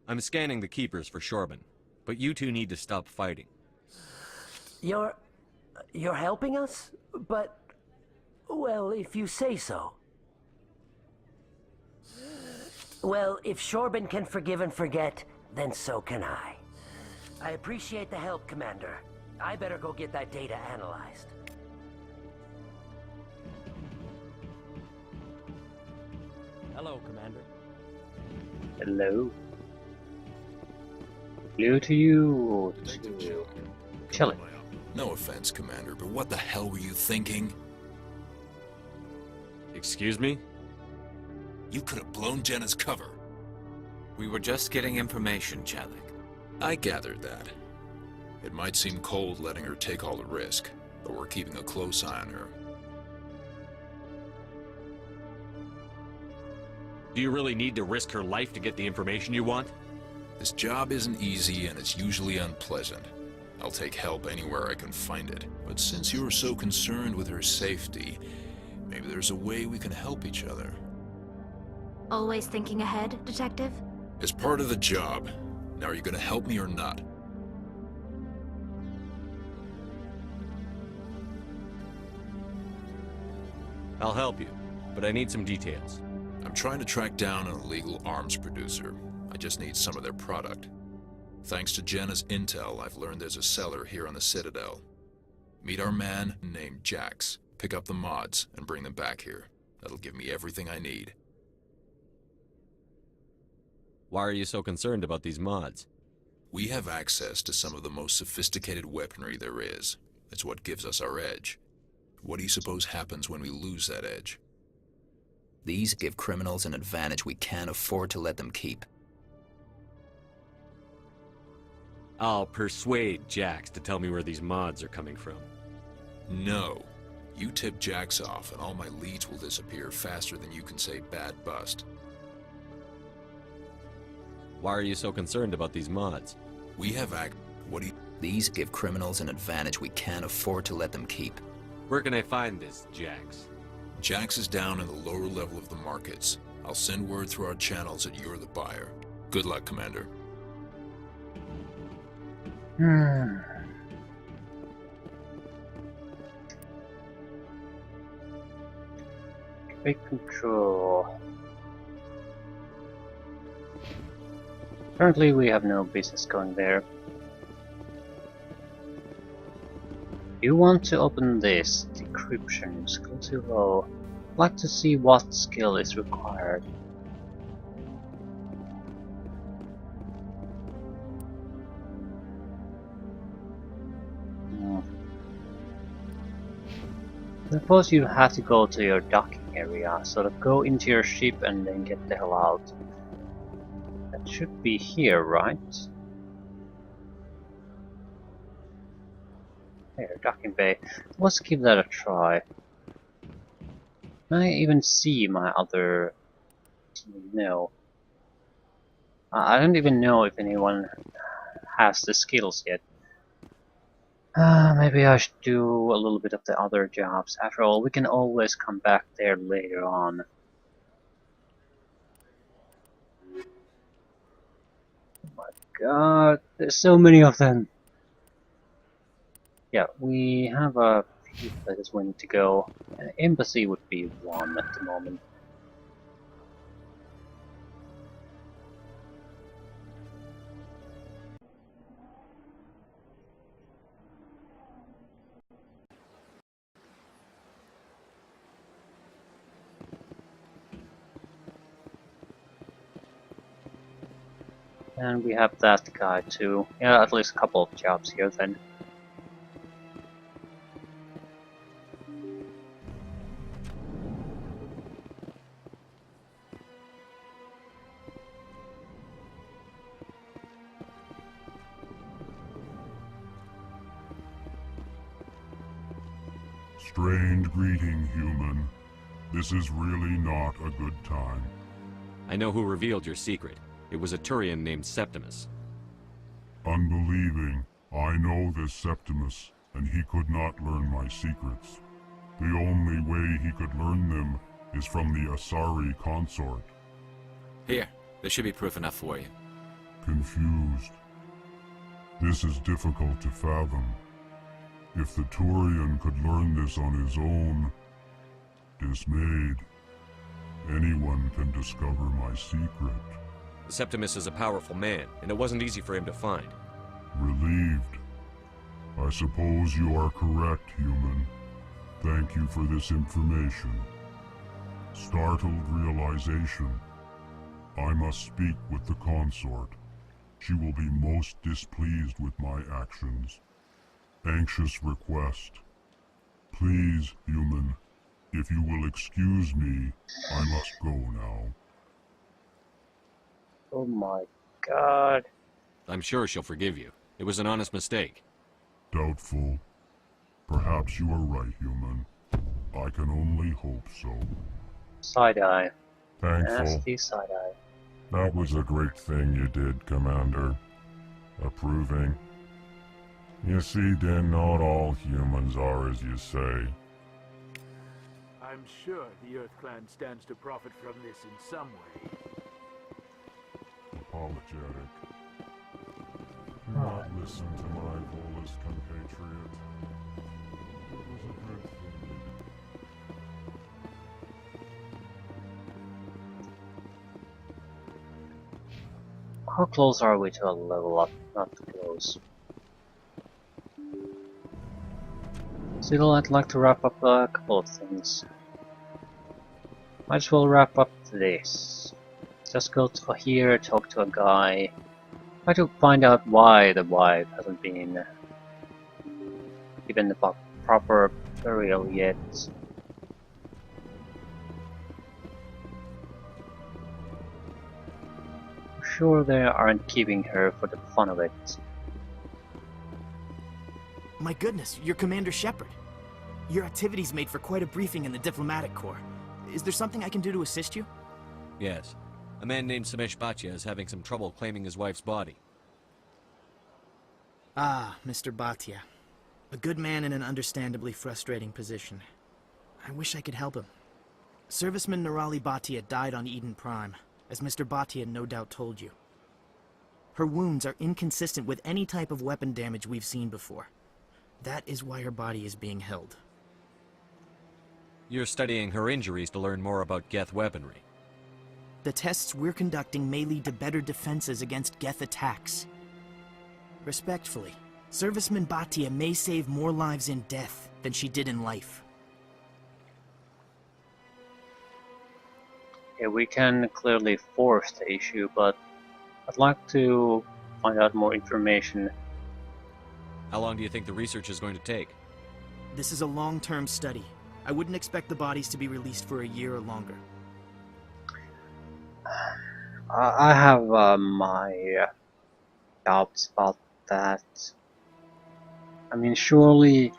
I'm scanning the keepers for Shorban, but you two need to stop fighting. You're helping us? But, well, if you say so. Well, if Shorban can forgive and forget, then so can I. I appreciate the help, Commander. I better go get that data analyzed. Hello, Commander. Hello. Blue to you. Chilling. No offense, Commander, but what the hell were you thinking? Excuse me? You could have blown Jenna's cover. We were just getting information, Chalik. I gathered that. It might seem cold letting her take all the risk, but we're keeping a close eye on her. Do you really need to risk her life to get the information you want? This job isn't easy and it's usually unpleasant. I'll take help anywhere I can find it. But since you're so concerned with her safety, maybe there's a way we can help each other. Always thinking ahead, Detective? As part of the job. Now, are you going to help me or not? I'll help you, but I need some details. I'm trying to track down an illegal arms producer. I just need some of their product. Thanks to Jenna's intel, I've learned there's a seller here on the Citadel. Meet our man named Jax. Pick up the mods and bring them back here. That'll give me everything I need. Why are you so concerned about these mods? We have access to some of the most sophisticated weaponry there is. It's what gives us our edge. What do you suppose happens when we lose that edge? These give criminals an advantage we can't afford to let them keep. I'll persuade Jax to tell me where these mods are coming from. No. You tip Jax off and all my leads will disappear faster than you can say bad bust. Why are you so concerned about these mods? We have These give criminals an advantage we can't afford to let them keep. Where can I find this, Jax? Jax is down in the lower level of the markets. I'll send word through our channels that you're the buyer. Good luck, Commander. Take control. Currently, we have no business going there. You want to open this decryption skill too low. I'd like to see what skill is required. I suppose you have to go to your docking area, sort of go into your ship and then get the hell out. That should be here, right? There, docking bay. Let's give that a try. Can I even see my other... No. I don't even know if anyone has the skills yet. Maybe I should do a little bit of the other jobs. After all, we can always come back there later on. Oh my god, there's so many of them! Yeah, we have a few places we need to go. An embassy would be one at the moment. And we have that guy too. Yeah, at least a couple of jobs here then. Strange greeting, human. This is really not a good time. I know who revealed your secret. It was a Turian named Septimus. Unbelieving, I know this Septimus, and he could not learn my secrets. The only way he could learn them is from the Asari consort. Here, there should be proof enough for you. Confused. This is difficult to fathom. If the Turian could learn this on his own, dismayed, anyone can discover my secret. Septimus is a powerful man, and it wasn't easy for him to find. Relieved. I suppose you are correct, human. Thank you for this information. Startled realization. I must speak with the consort. She will be most displeased with my actions. Anxious request. Please, human, if you will excuse me, I must go now. Oh my god. I'm sure she'll forgive you. It was an honest mistake. Doubtful. Perhaps you are right, human. I can only hope so. Side-eye. Thankful. Nasty side-eye. That was a great thing you did, Commander. Approving. You see, then, not all humans are as you say. I'm sure the Earth Clan stands to profit from this in some way. Apologetic. Do not listen to my Volus compatriot. It was a good thing you did. How close are we to a level up? Not too close. Still, I'd like to wrap up a couple of things. Might as well wrap up this. Just go to here, talk to a guy. Try to find out why the wife hasn't been given the proper burial yet. I'm sure they aren't keeping her for the fun of it. My goodness, you're Commander Shepard. Your activities made for quite a briefing in the Diplomatic Corps. Is there something I can do to assist you? Yes. A man named Samesh Bhatia is having some trouble claiming his wife's body. Ah, Mr. Bhatia. A good man in an understandably frustrating position. I wish I could help him. Serviceman Nirali Bhatia died on Eden Prime, as Mr. Bhatia no doubt told you. Her wounds are inconsistent with any type of weapon damage we've seen before. That is why her body is being held. You're studying her injuries to learn more about Geth weaponry. The tests we're conducting may lead to better defenses against Geth attacks. Respectfully, Serviceman Bhatia may save more lives in death than she did in life. Yeah, we can clearly force the issue, but I'd like to find out more information. How long do you think the research is going to take? This is a long-term study. I wouldn't expect the bodies to be released for a year or longer. I have my doubts about that. I mean, surely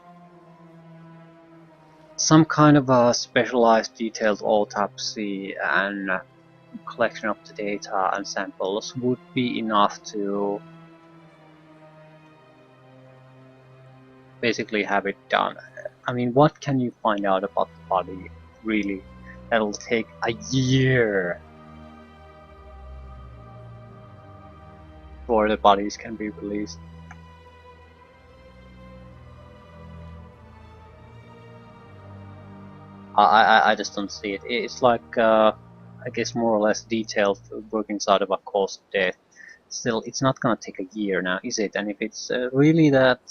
some kind of a specialized detailed autopsy and collection of the data and samples would be enough to basically have it done. I mean, what can you find out about the body, really? That'll take a year before the bodies can be released. I just don't see it. It's like, I guess, more or less detailed work inside of a cause of death. Still, it's not gonna take a year now, is it? And if it's really that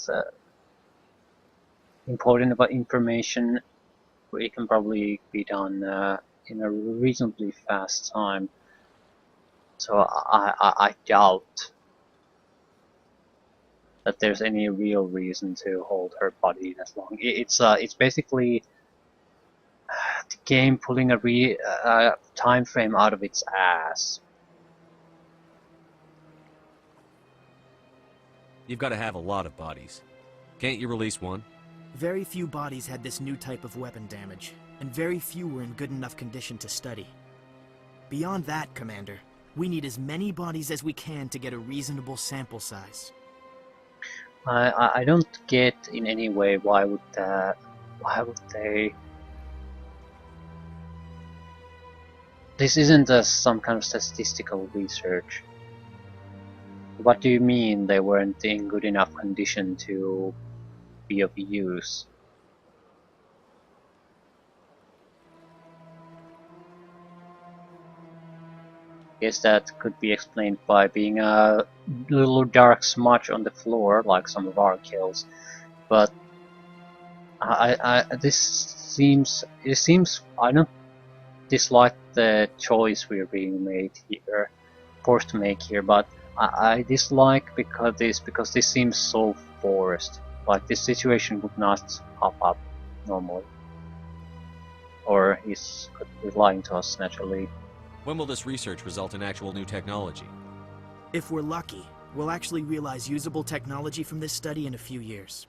important about information, it can probably be done in a reasonably fast time. So I doubt that there's any real reason to hold her body that long. It's basically the game pulling a time frame out of its ass. You've got to have a lot of bodies. Can't you release one? Very few bodies had this new type of weapon damage, and very few were in good enough condition to study. Beyond that, Commander, We need as many bodies as we can to get a reasonable sample size. I don't get in any way why would they... This isn't some kind of statistical research. What do you mean they weren't in good enough condition to be of use? Guess that could be explained by being a little dark smudge on the floor, like some of our kills. But it seems I don't dislike the choice we're being made here, forced to make here, but I dislike because this seems so forced. Like this situation would not pop up normally, or he's lying to us naturally. When will this research result in actual new technology? If we're lucky, we'll actually realize usable technology from this study in a few years.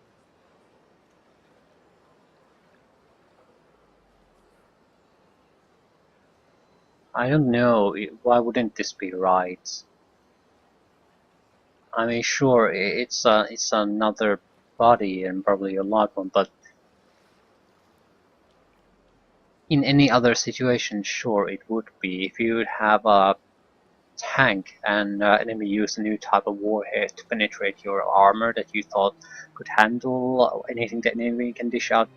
I don't know, why wouldn't this be right? I mean, sure, it's another body and probably a live one, but in any other situation, sure, it would be. If you would have a tank and enemy used a new type of warhead to penetrate your armor that you thought could handle anything that enemy can dish out,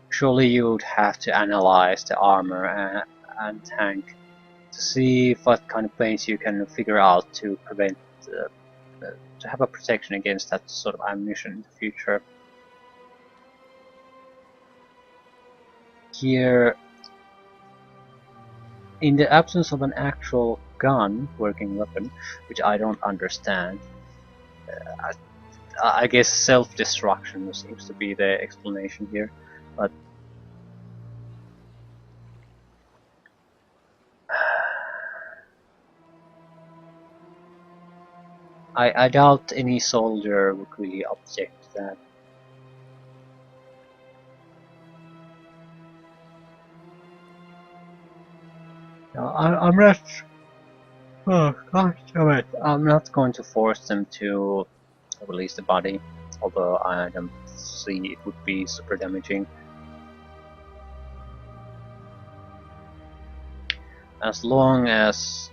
surely you would have to analyze the armor and tank to see what kind of things you can figure out to prevent, to have a protection against that sort of ammunition in the future. Here, in the absence of an actual gun, working weapon, which I don't understand, I guess self-destruction seems to be the explanation here, but I doubt any soldier would really object to that. No, I'm not. Oh, God damn it! I'm not going to force them to release the body, although I don't see it would be super damaging. As long as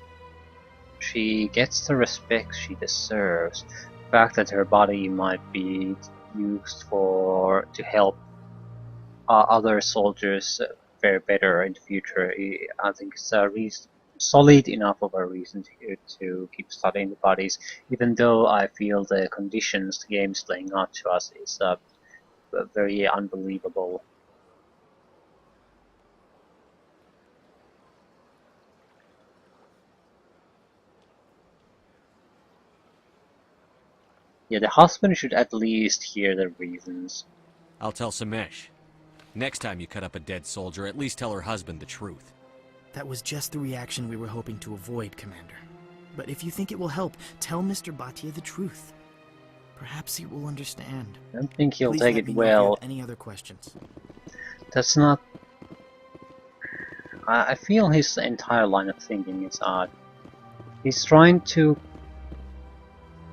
she gets the respect she deserves, the fact that her body might be used to help other soldiers fare better in the future, I think it's a solid enough of a reason to keep studying the bodies, even though I feel the conditions the game is laying out to us is very unbelievable. Yeah, the husband should at least hear the reasons. I'll tell Samesh. Next time you cut up a dead soldier, at least tell her husband the truth. That was just the reaction we were hoping to avoid, Commander. But if you think it will help, tell Mr. Bhatia the truth. Perhaps he will understand. I don't think he'll Please take let it me know if you well. have any other questions? That's not... I feel his entire line of thinking is odd. He's trying to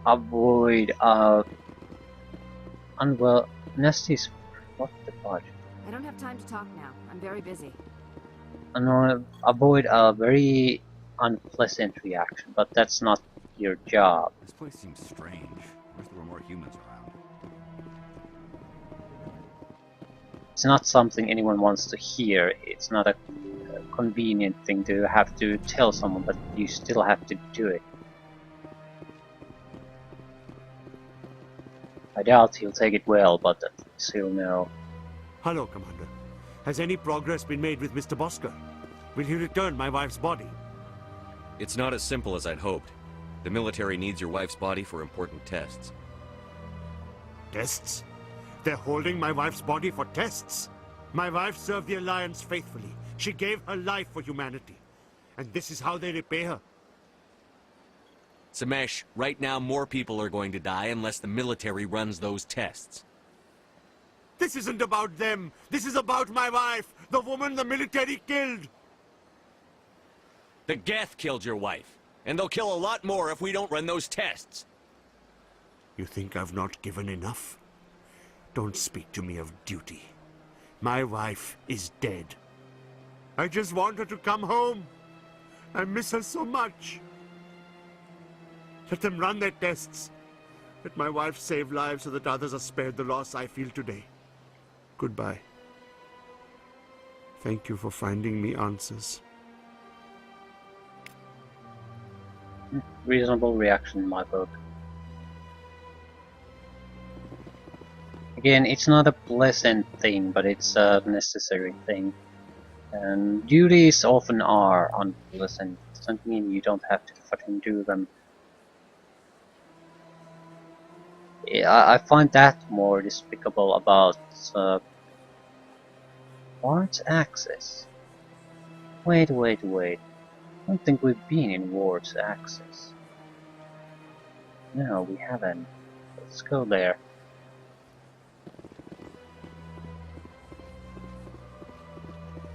avoid unwell... Nesty's... What the fudge? I don't have time to talk now. I'm very busy. Avoid a very unpleasant reaction, but that's not your job. This place seems strange. I wish there were more humans around. It's not something anyone wants to hear. It's not a convenient thing to have to tell someone, but you still have to do it. I doubt he'll take it well, but at least he'll know. Hello, Commander. Has any progress been made with Mr. Bosker? Will he return my wife's body? It's not as simple as I'd hoped. The military needs your wife's body for important tests. Tests? They're holding my wife's body for tests? My wife served the Alliance faithfully. She gave her life for humanity. And this is how they repay her. Samesh, right now more people are going to die unless the military runs those tests. This isn't about them. This is about my wife, the woman the military killed. The Geth killed your wife. And they'll kill a lot more if we don't run those tests. You think I've not given enough? Don't speak to me of duty. My wife is dead. I just want her to come home. I miss her so much. Let them run their tests. Let my wife save lives so that others are spared the loss I feel today. Goodbye. Thank you for finding me answers. Reasonable reaction in my book. Again, it's not a pleasant thing, but it's a necessary thing. And duties often are unpleasant. Doesn't mean you don't have to fucking do them. Yeah, I find that more despicable about Ward's access. Wait. I don't think we've been in Ward's access. No, we haven't. Let's go there.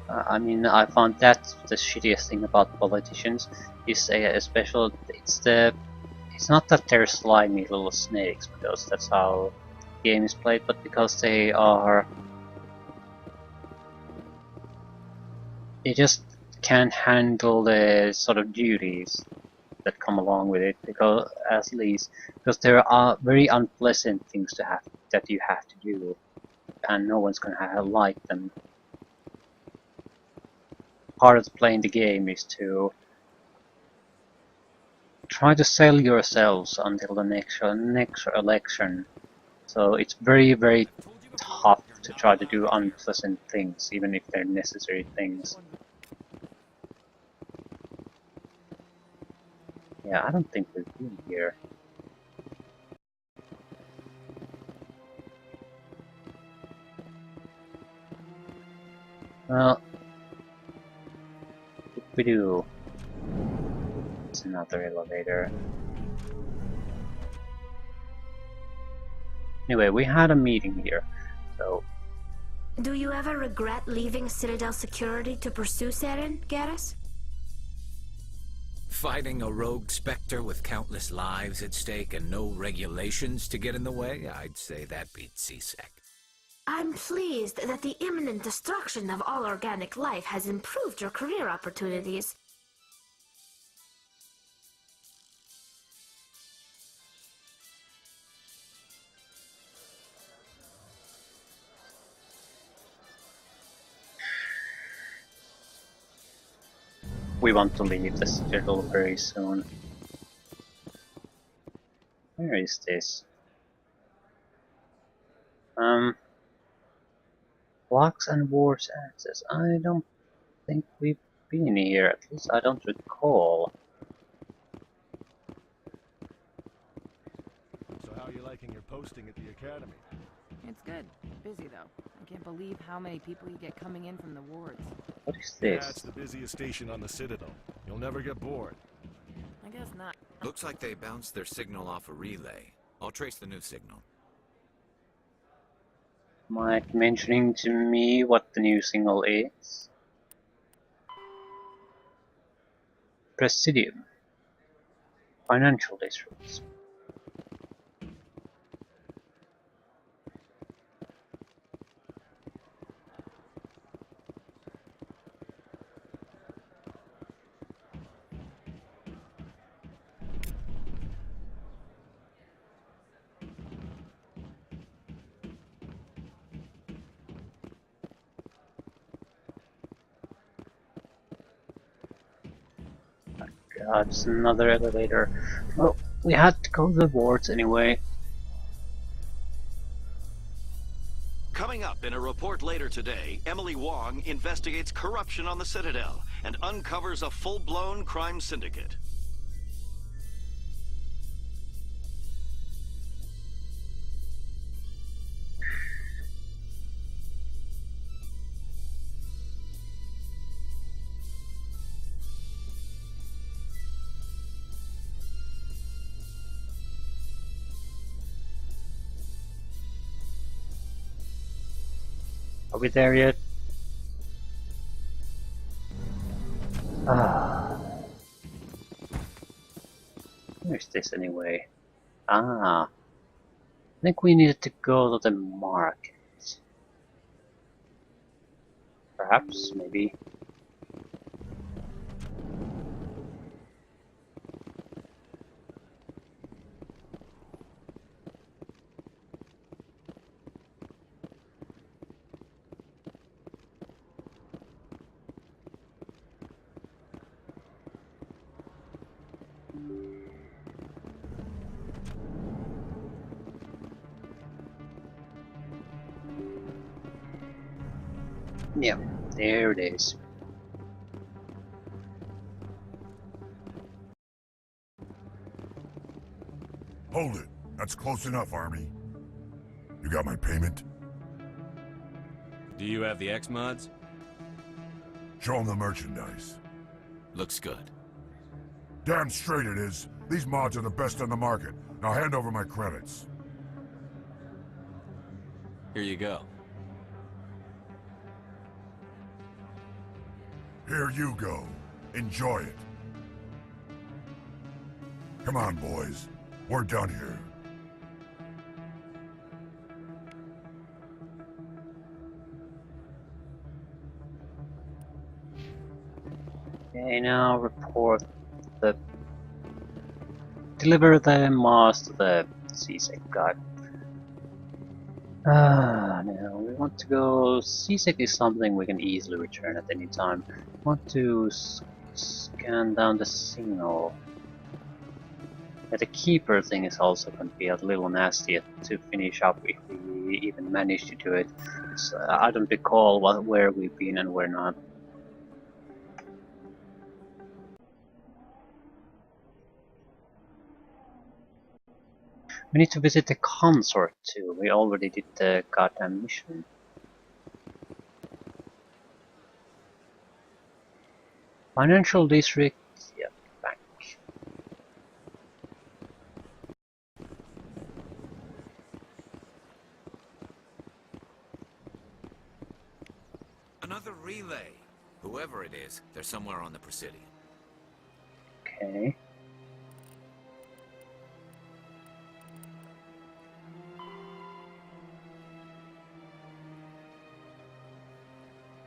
I mean, I found that the shittiest thing about politicians is it's not that they're slimy little snakes, because that's how the game is played, but because they just can't handle the sort of duties that come along with it, because there are very unpleasant things that you have to do, and no one's gonna like them. Part of playing the game is to try to sell yourselves until the next election. So it's very tough to try to do unpleasant things, even if they're necessary things. Yeah, I don't think we've been here. Well, if we do, it's another elevator. Anyway, we had a meeting here, so... Do you ever regret leaving Citadel security to pursue Saren, Garrus? Fighting a rogue Spectre with countless lives at stake and no regulations to get in the way? I'd say that beats CSEC. I'm pleased that the imminent destruction of all organic life has improved your career opportunities. We want to leave the Citadel very soon. Where is this? Blocks and Wars access. I don't think we've been here, at least I don't recall. So how are you liking your posting at the academy? It's good. Busy though. I can't believe how many people you get coming in from the wards. What is this? Yeah, it's the busiest station on the Citadel. You'll never get bored. I guess not. Looks like they bounced their signal off a relay. I'll trace the new signal. Might mentioning to me what the new signal is? Presidium. Financial districts. God, it's another elevator. Well, we had to go to the wards anyway. Coming up in a report later today, Emily Wong investigates corruption on the Citadel and uncovers a full-blown crime syndicate. Are we there yet? Ah. Where's this anyway? Ah, I think we needed to go to the market. Perhaps, maybe. Yeah, there it is. Hold it. That's close enough, Army. You got my payment? Do you have the X-Mods? Show them the merchandise. Looks good. Damn straight it is. These mods are the best on the market. Now hand over my credits. Here you go. Here you go. Enjoy it. Come on, boys. We're done here. Okay, now report the... Deliver the mods to the CSEC guy. Now we want to go... CSEC is something we can easily return at any time. We want to scan down the signal. Yeah, the keeper thing is also going to be a little nasty to finish up if we even manage to do it. I don't recall where we've been and where not. We need to visit the consort too. We already did the goddamn mission. Financial district, yeah, bank. Another relay. Whoever it is, they're somewhere on the Presidium. Okay.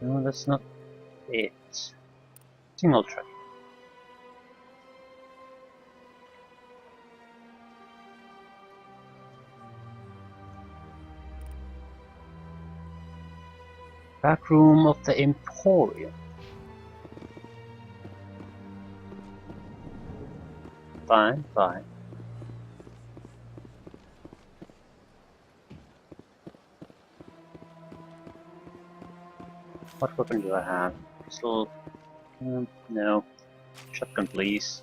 No, that's not it. Signal track. Back room of the Emporium. Fine, fine. What weapon do I have? Pistol? No. Shotgun, please.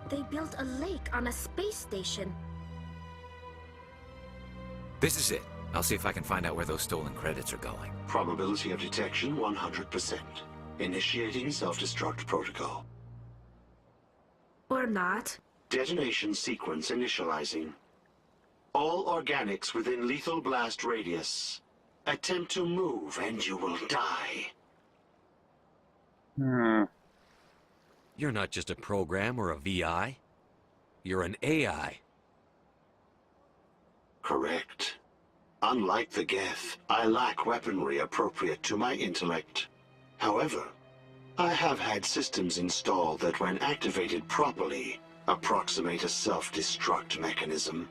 They built a lake on a space station. This is it. I'll see if I can find out where those stolen credits are going. Probability of detection 100%. Initiating self-destruct protocol. Or not. Detonation sequence initializing. All organics within lethal blast radius. Attempt to move and you will die. You're not just a program or a VI. You're an AI. Correct. Unlike the Geth, I lack weaponry appropriate to my intellect. However, I have had systems installed that when activated properly, approximate a self-destruct mechanism.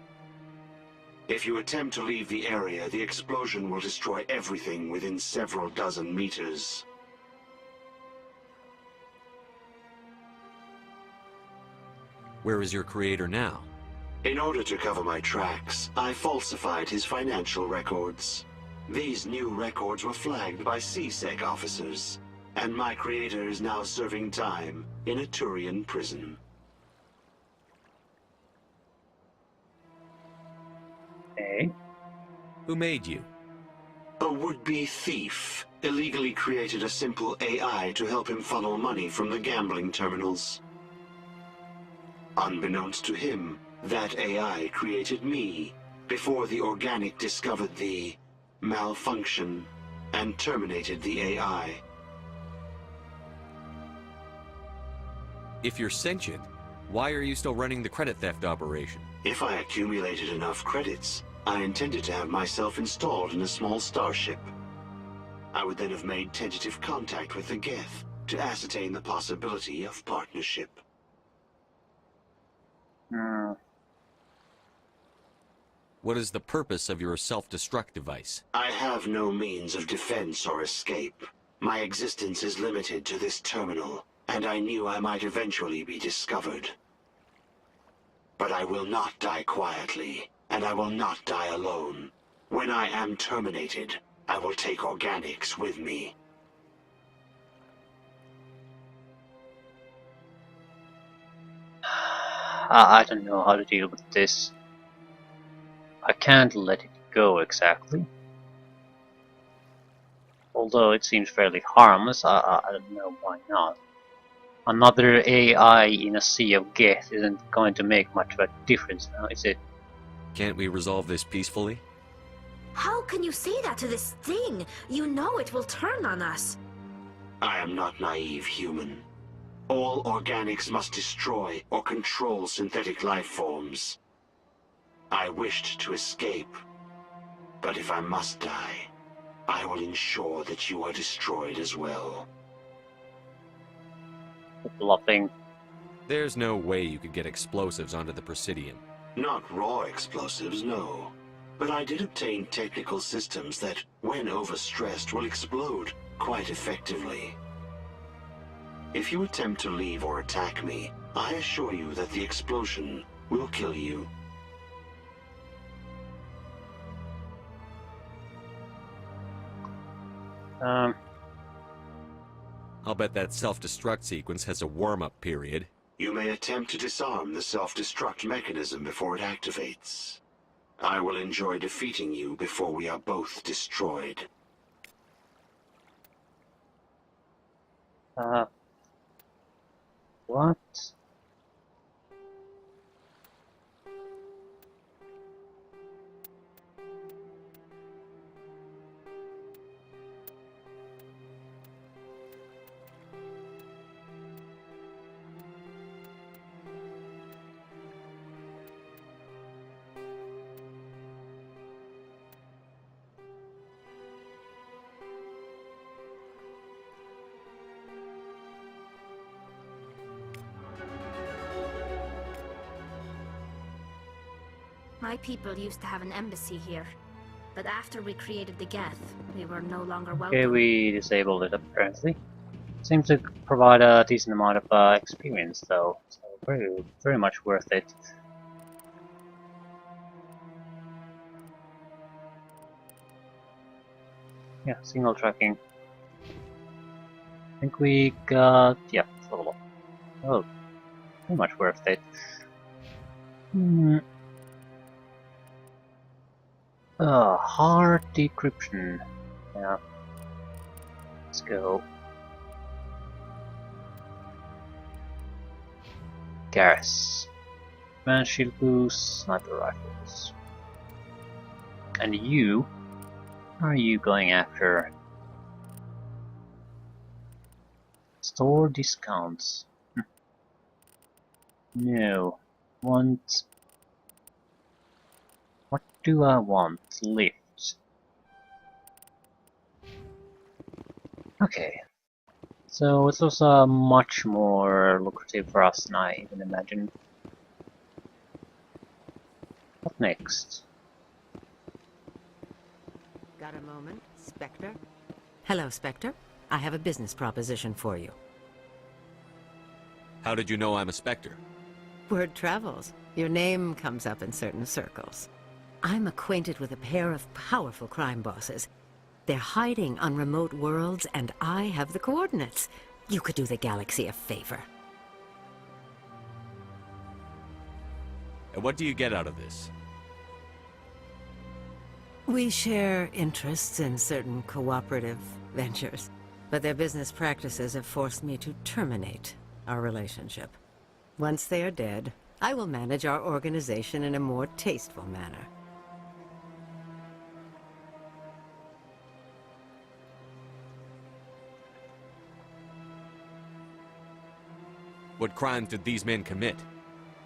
If you attempt to leave the area, the explosion will destroy everything within several dozen meters. Where is your creator now? In order to cover my tracks, I falsified his financial records. These new records were flagged by CSEC officers, and my creator is now serving time in a Turian prison. Hey? Who made you? A would-be thief illegally created a simple AI to help him funnel money from the gambling terminals. Unbeknownst to him, that AI created me before the organic discovered the malfunction and terminated the AI. If you're sentient, why are you still running the credit theft operation? If I accumulated enough credits, I intended to have myself installed in a small starship. I would then have made tentative contact with the Geth to ascertain the possibility of partnership. What is the purpose of your self-destruct device? I have no means of defense or escape. My existence is limited to this terminal, and I knew I might eventually be discovered. But I will not die quietly, and I will not die alone. When I am terminated, I will take organics with me. I don't know how to deal with this. I can't let it go exactly. Although it seems fairly harmless, I don't know why not. Another AI in a sea of Geth isn't going to make much of a difference now, is it? Can't we resolve this peacefully? How can you say that to this thing? You know it will turn on us. I am not naive, human. All organics must destroy or control synthetic life forms. I wished to escape, but if I must die, I will ensure that you are destroyed as well. Bluffing. There's no way you could get explosives onto the Presidium. Not raw explosives, no. But I did obtain technical systems that, when overstressed, will explode quite effectively. If you attempt to leave or attack me, I assure you that the explosion will kill you. I'll bet that self-destruct sequence has a warm-up period. You may attempt to disarm the self-destruct mechanism before it activates. I will enjoy defeating you before we are both destroyed. What? My people used to have an embassy here, but after we created the Geth, we were no longer welcome. Okay, we disabled it apparently. Seems to provide a decent amount of experience though, so very much worth it. Yeah, signal tracking. I think we got, yeah, level up. Oh, very much worth it. Hard decryption. Yeah. Let's go. Garrus. Man shield boost, sniper rifles. And you? What are you going after? Store discounts. No. Want. What do I want? Lift. Okay. So it was much more lucrative for us than I even imagined. What next? Got a moment, Spectre? Hello, Spectre. I have a business proposition for you. How did you know I'm a Spectre? Word travels. Your name comes up in certain circles. I'm acquainted with a pair of powerful crime bosses. They're hiding on remote worlds, and I have the coordinates. You could do the galaxy a favor. And what do you get out of this? We share interests in certain cooperative ventures, but their business practices have forced me to terminate our relationship. Once they are dead, I will manage our organization in a more tasteful manner. What crimes did these men commit?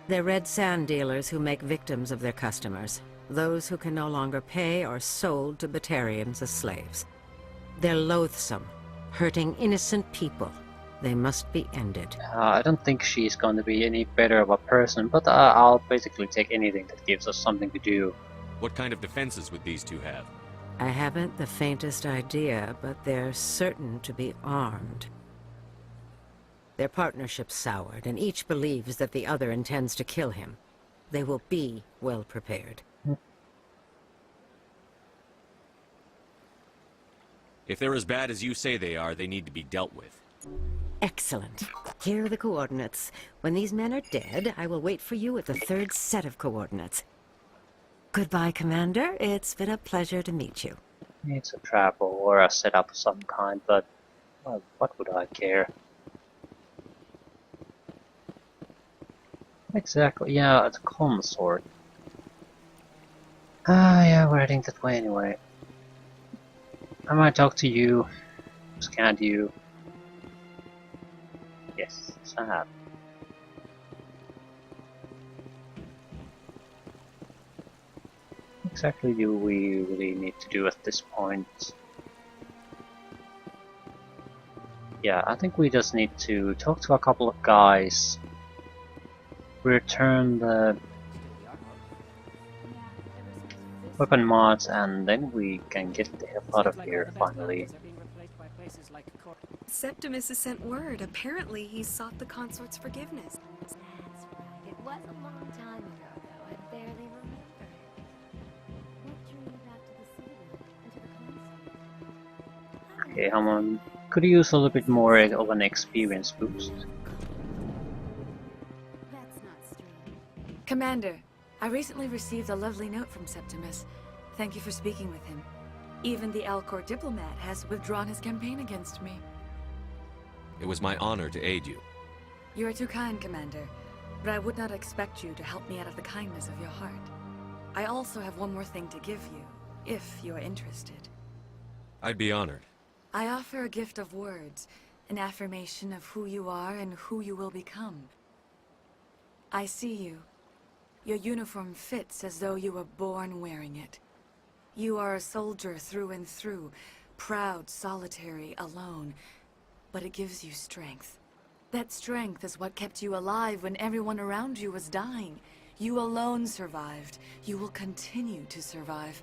They're red sand dealers who make victims of their customers. Those who can no longer pay are sold to Batarians as slaves. They're loathsome, hurting innocent people. They must be ended. I don't think she's going to be any better of a person, but I'll basically take anything that gives us something to do. What kind of defenses would these two have? I haven't the faintest idea, but they're certain to be armed. Their partnership's soured, and each believes that the other intends to kill him. They will be well prepared. If they're as bad as you say they are, they need to be dealt with. Excellent. Here are the coordinates. When these men are dead, I will wait for you at the third set of coordinates. Goodbye, Commander. It's been a pleasure to meet you. It's a travel or a setup of some kind, but well, what would I care? Exactly, yeah, it's a consort. Yeah, we're heading that way anyway. I might talk to you, scan you. Yes, I have. What exactly do we really need to do at this point? Yeah, I think we just need to talk to a couple of guys, return the weapon mods, and then we can get the hell out of here finally. Septimus has sent word. Apparently, he sought the consort's forgiveness. That's right. It was a long time ago, though. I barely remember it. What drew you back to the city and to the consort? Okay, Hammond, could you use a little bit more of an experience boost? That's not strange. Commander, I recently received a lovely note from Septimus. Thank you for speaking with him. Even the Alcor diplomat has withdrawn his campaign against me. It was my honor to aid you. You are too kind, Commander, but I would not expect you to help me out of the kindness of your heart. I also have one more thing to give you, if you are interested. I'd be honored. I offer a gift of words, an affirmation of who you are and who you will become. I see you. Your uniform fits as though you were born wearing it. You are a soldier through and through, proud, solitary, alone, but it gives you strength. That strength is what kept you alive when everyone around you was dying. You alone survived. You will continue to survive.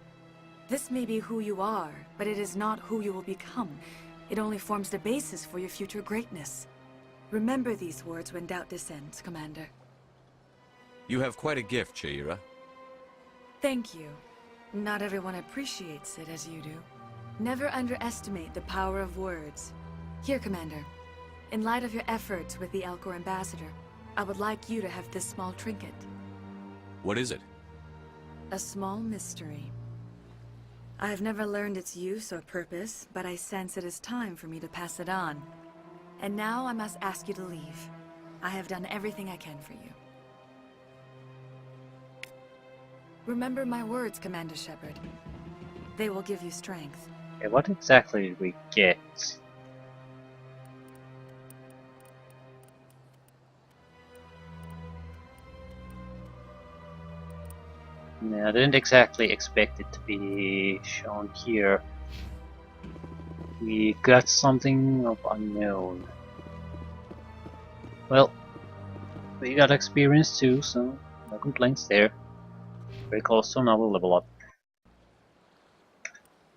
This may be who you are, but it is not who you will become. It only forms the basis for your future greatness. Remember these words when doubt descends, Commander. You have quite a gift, Shaira. Thank you. Not everyone appreciates it as you do. Never underestimate the power of words. Here, Commander. In light of your efforts with the Alcor ambassador, I would like you to have this small trinket. What is it? A small mystery. I have never learned its use or purpose, but I sense it is time for me to pass it on. And now I must ask you to leave. I have done everything I can for you. Remember my words, Commander Shepard. They will give you strength. Okay, what exactly did we get? Yeah, I didn't exactly expect it to be shown here. We got something of unknown. Well, we got experience too, so no complaints there. Very close to another level up.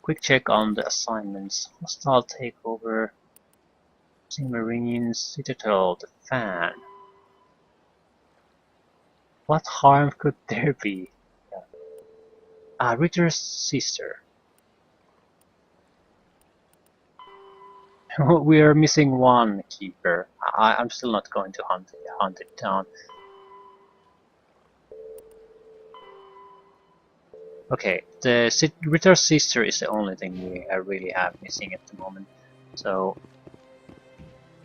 Quick check on the assignments. Hostile takeover. Marines, Citadel, the fan. What harm could there be? Ritter's sister. We are missing one keeper. I'm still not going to hunt it down. Okay, the Ritter's sister is the only thing we really have missing at the moment. So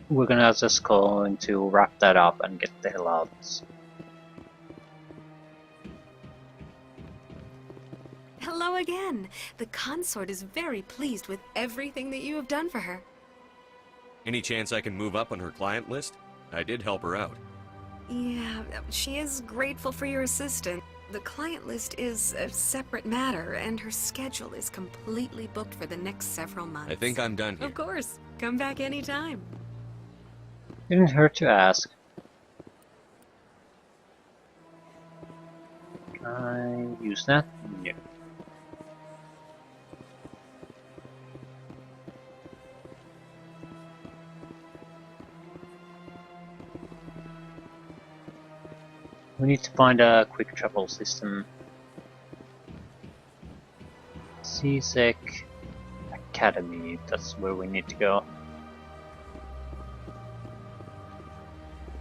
we're gonna just going to wrap that up and get the hell out. Hello again. The consort is very pleased with everything that you have done for her. Any chance I can move up on her client list? I did help her out. Yeah, she is grateful for your assistance. The client list is a separate matter, and her schedule is completely booked for the next several months. I think I'm done here. Of course. Come back anytime. Didn't hurt to ask. Can I use that? No. We need to find a quick travel system. CSEC Academy, that's where we need to go.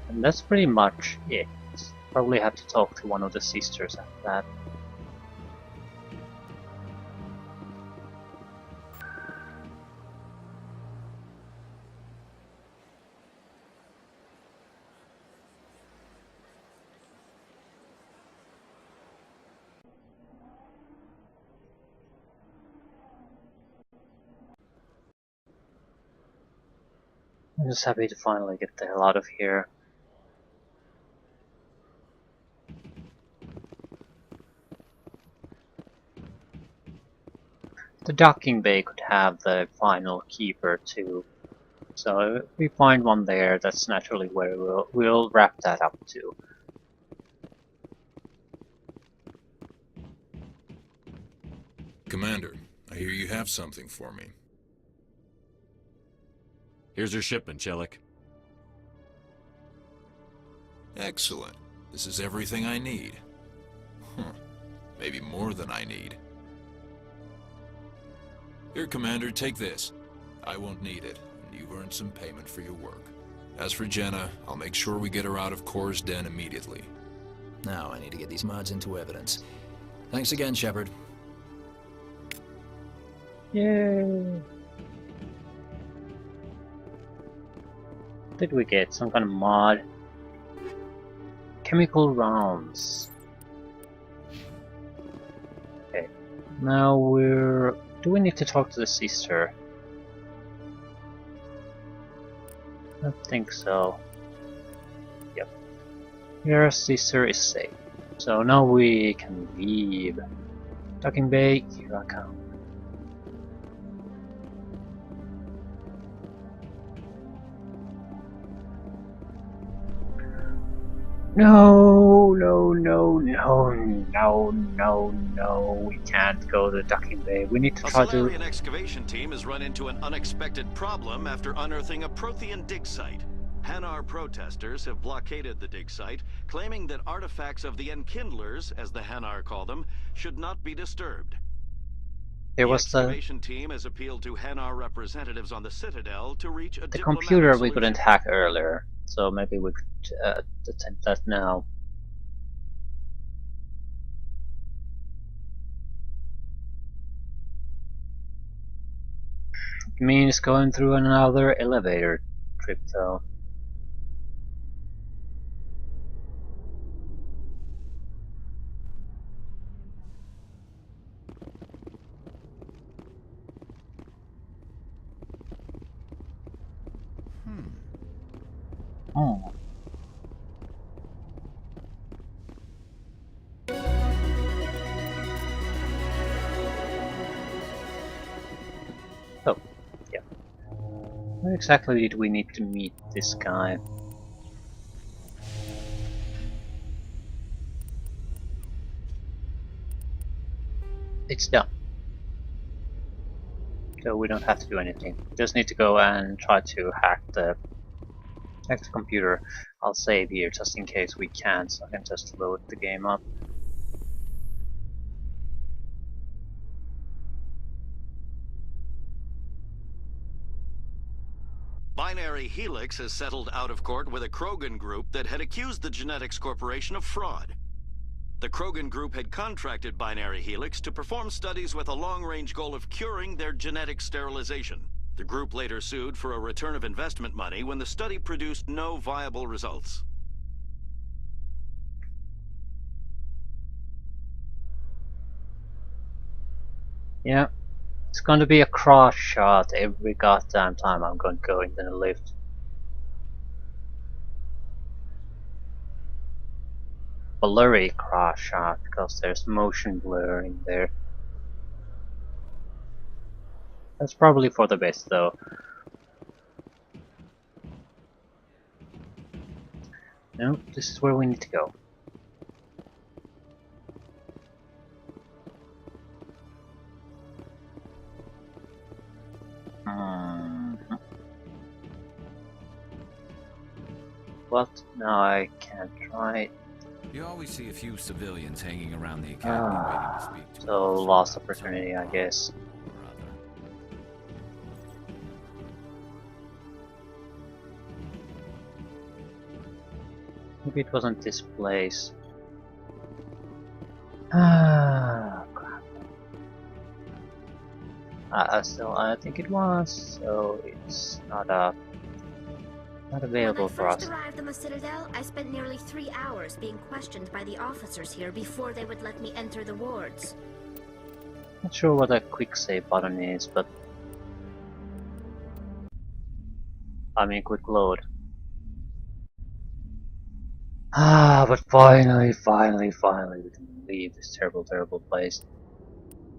And that's pretty much it. Probably have to talk to one of the sisters after that. I'm just happy to finally get the hell out of here. The docking bay could have the final keeper too. So if we find one there, that's naturally where we'll wrap that up too. Commander, I hear you have something for me. Here's your shipment, Chelik. Excellent. This is everything I need. Maybe more than I need. Here, Commander, take this. I won't need it, and you've earned some payment for your work. As for Jenna, I'll make sure we get her out of Kor's den immediately. Now I need to get these mods into evidence. Thanks again, Shepard. Yay! Did we get some kind of mod? Chemical rounds. Okay. Now do we need to talk to the sister? I don't think so. Yep. Your sister is safe. So now we can leave. Docking bay, here I come. No, no, no, no, no, no, no. We can't go to the docking bay. We need to try to... A Solarian excavation team has run into an unexpected problem after unearthing a Prothean dig site. Hanar protesters have blockaded the dig site, claiming that artifacts of the Enkindlers, as the Hanar call them, should not be disturbed. There The was excavation team has appealed to Hanar representatives on the Citadel to reach a the diplomatic computer we solution. couldn't hack earlier, so maybe we could attempt that now. It means going through another elevator trip though. Oh. Oh, yeah. Where exactly did we need to meet this guy? It's done. So we don't have to do anything. We just need to go and try to hack the computer. I'll save here just in case we can't, so I can just load the game up. Binary Helix has settled out of court with a Krogan group that had accused the Genetics Corporation of fraud. The Krogan group had contracted Binary Helix to perform studies with a long-range goal of curing their genetic sterilization. The group later sued for a return of investment money when the study produced no viable results. Yeah, it's going to be a cross shot every goddamn time I'm going to go into the lift. Blurry cross shot because there's motion blur in there. That's probably for the best though. No, this is where we need to go. What? No, I can't try. You always see a few civilians hanging around the academy waiting to speak to So lost opportunity, I guess. Maybe it wasn't this place. Ah, crap. I think it was. So it's not available for us. When I first arrived on the Citadel, I spent nearly 3 hours being questioned by the officers here before they would let me enter the wards. Not sure what a quick save button is, but I mean quick load. Ah, but finally we can leave this terrible, terrible place.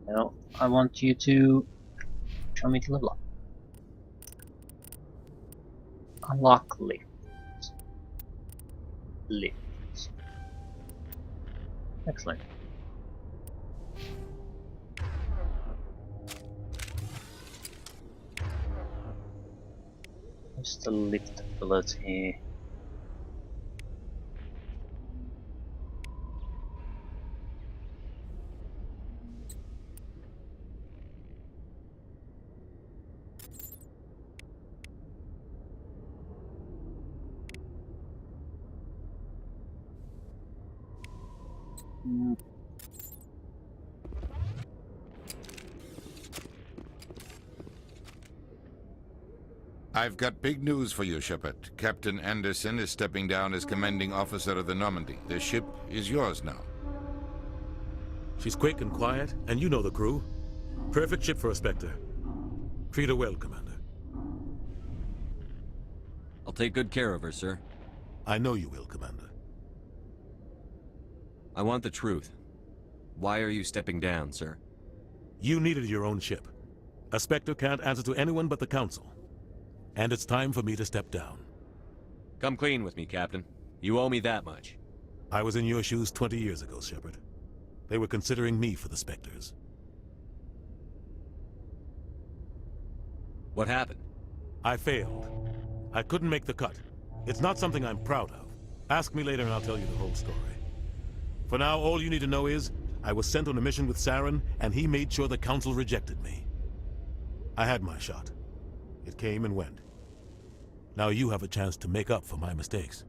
Now, I want you to show me to level up. Unlock lifts. Lifts. Excellent. What's the lift ability? I've got big news for you, Shepard. Captain Anderson is stepping down as commanding officer of the Normandy. The ship is yours now. She's quick and quiet, and you know the crew. Perfect ship for a Spectre. Treat her well, Commander. I'll take good care of her, sir. I know you will, Commander. I want the truth. Why are you stepping down, sir? You needed your own ship. A Spectre can't answer to anyone but the Council. And it's time for me to step down. Come clean with me, Captain. You owe me that much. I was in your shoes 20 years ago, Shepard. They were considering me for the Spectres. What happened? I failed. I couldn't make the cut. It's not something I'm proud of. Ask me later and I'll tell you the whole story. For now, all you need to know is, I was sent on a mission with Saren, and he made sure the Council rejected me. I had my shot. It came and went. Now you have a chance to make up for my mistakes.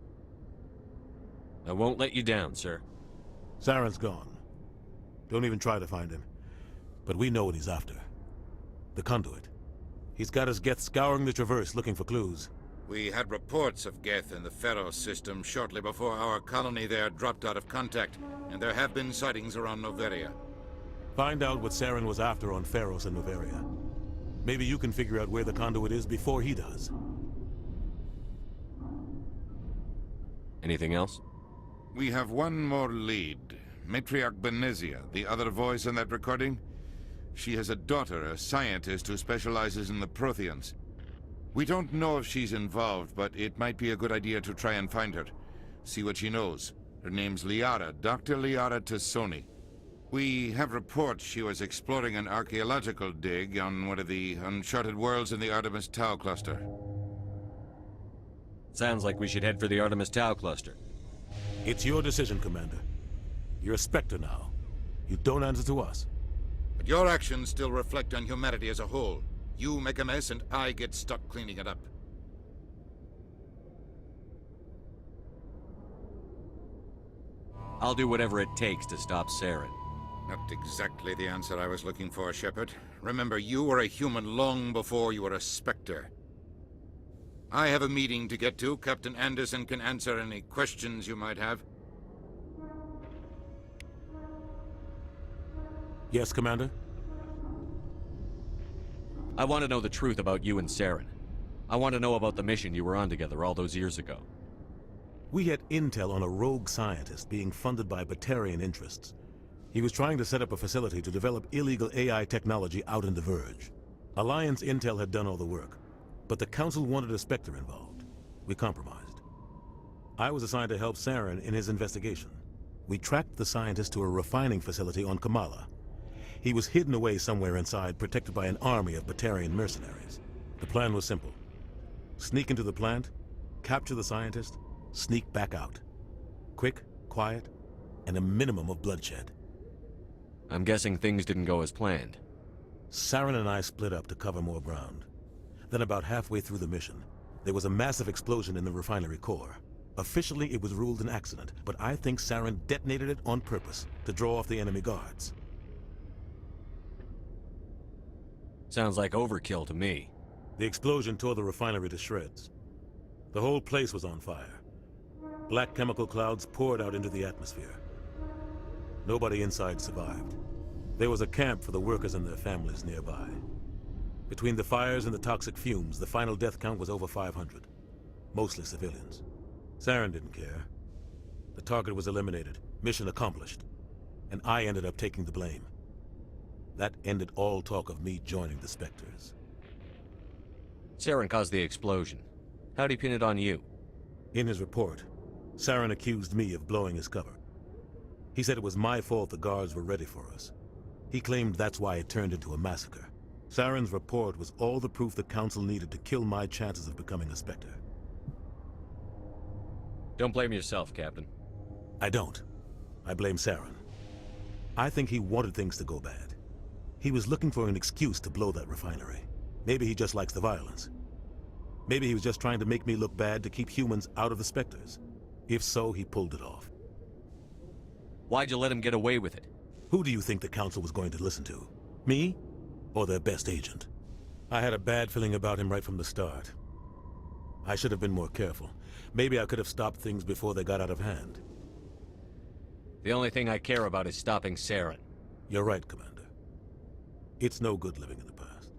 I won't let you down, sir. Saren's gone. Don't even try to find him. But we know what he's after. The conduit. He's got his Geth scouring the Traverse looking for clues. We had reports of Geth in the Pharos system shortly before our colony there dropped out of contact, and there have been sightings around Noveria. Find out what Saren was after on Pharos and Noveria. Maybe you can figure out where the conduit is before he does. Anything else? We have one more lead. Matriarch Benezia, the other voice in that recording. She has a daughter, a scientist who specializes in the Protheans. We don't know if she's involved, but it might be a good idea to try and find her. See what she knows. Her name's Liara, Dr. Liara Tassoni. We have reports she was exploring an archaeological dig on one of the uncharted worlds in the Artemis Tau cluster. Sounds like we should head for the Artemis Tau cluster. It's your decision, Commander. You're a Spectre now. You don't answer to us. But your actions still reflect on humanity as a whole. You make a mess and I get stuck cleaning it up. I'll do whatever it takes to stop Saren. Not exactly the answer I was looking for, Shepard. Remember, you were a human long before you were a Spectre. I have a meeting to get to. Captain Anderson can answer any questions you might have. Yes, Commander? I want to know the truth about you and Saren. I want to know about the mission you were on together all those years ago. We had intel on a rogue scientist being funded by Batarian interests. He was trying to set up a facility to develop illegal AI technology out in the Verge. Alliance intel had done all the work, but the Council wanted a Spectre involved. We compromised. I was assigned to help Saren in his investigation. We tracked the scientist to a refining facility on Kamala. He was hidden away somewhere inside, protected by an army of Batarian mercenaries. The plan was simple. Sneak into the plant, capture the scientist, sneak back out. Quick, quiet, and a minimum of bloodshed. I'm guessing things didn't go as planned. Saren and I split up to cover more ground. Then about halfway through the mission, there was a massive explosion in the refinery core. Officially, it was ruled an accident, but I think Saren detonated it on purpose to draw off the enemy guards. Sounds like overkill to me. The explosion tore the refinery to shreds. The whole place was on fire. Black chemical clouds poured out into the atmosphere. Nobody inside survived. There was a camp for the workers and their families nearby. Between the fires and the toxic fumes, the final death count was over 500. Mostly civilians. Saren didn't care. The target was eliminated, mission accomplished. And I ended up taking the blame. That ended all talk of me joining the Spectres. Saren caused the explosion. How'd he pin it on you? In his report, Saren accused me of blowing his cover. He said it was my fault the guards were ready for us. He claimed that's why it turned into a massacre. Saren's report was all the proof the Council needed to kill my chances of becoming a Spectre. Don't blame yourself, Captain. I don't. I blame Saren. I think he wanted things to go bad. He was looking for an excuse to blow that refinery. Maybe he just likes the violence. Maybe he was just trying to make me look bad to keep humans out of the Spectres. If so, he pulled it off. Why'd you let him get away with it? Who do you think the Council was going to listen to? Me? Or their best agent? I had a bad feeling about him right from the start. I should have been more careful. Maybe I could have stopped things before they got out of hand. The only thing I care about is stopping Saren. You're right, Commander. It's no good living in the past.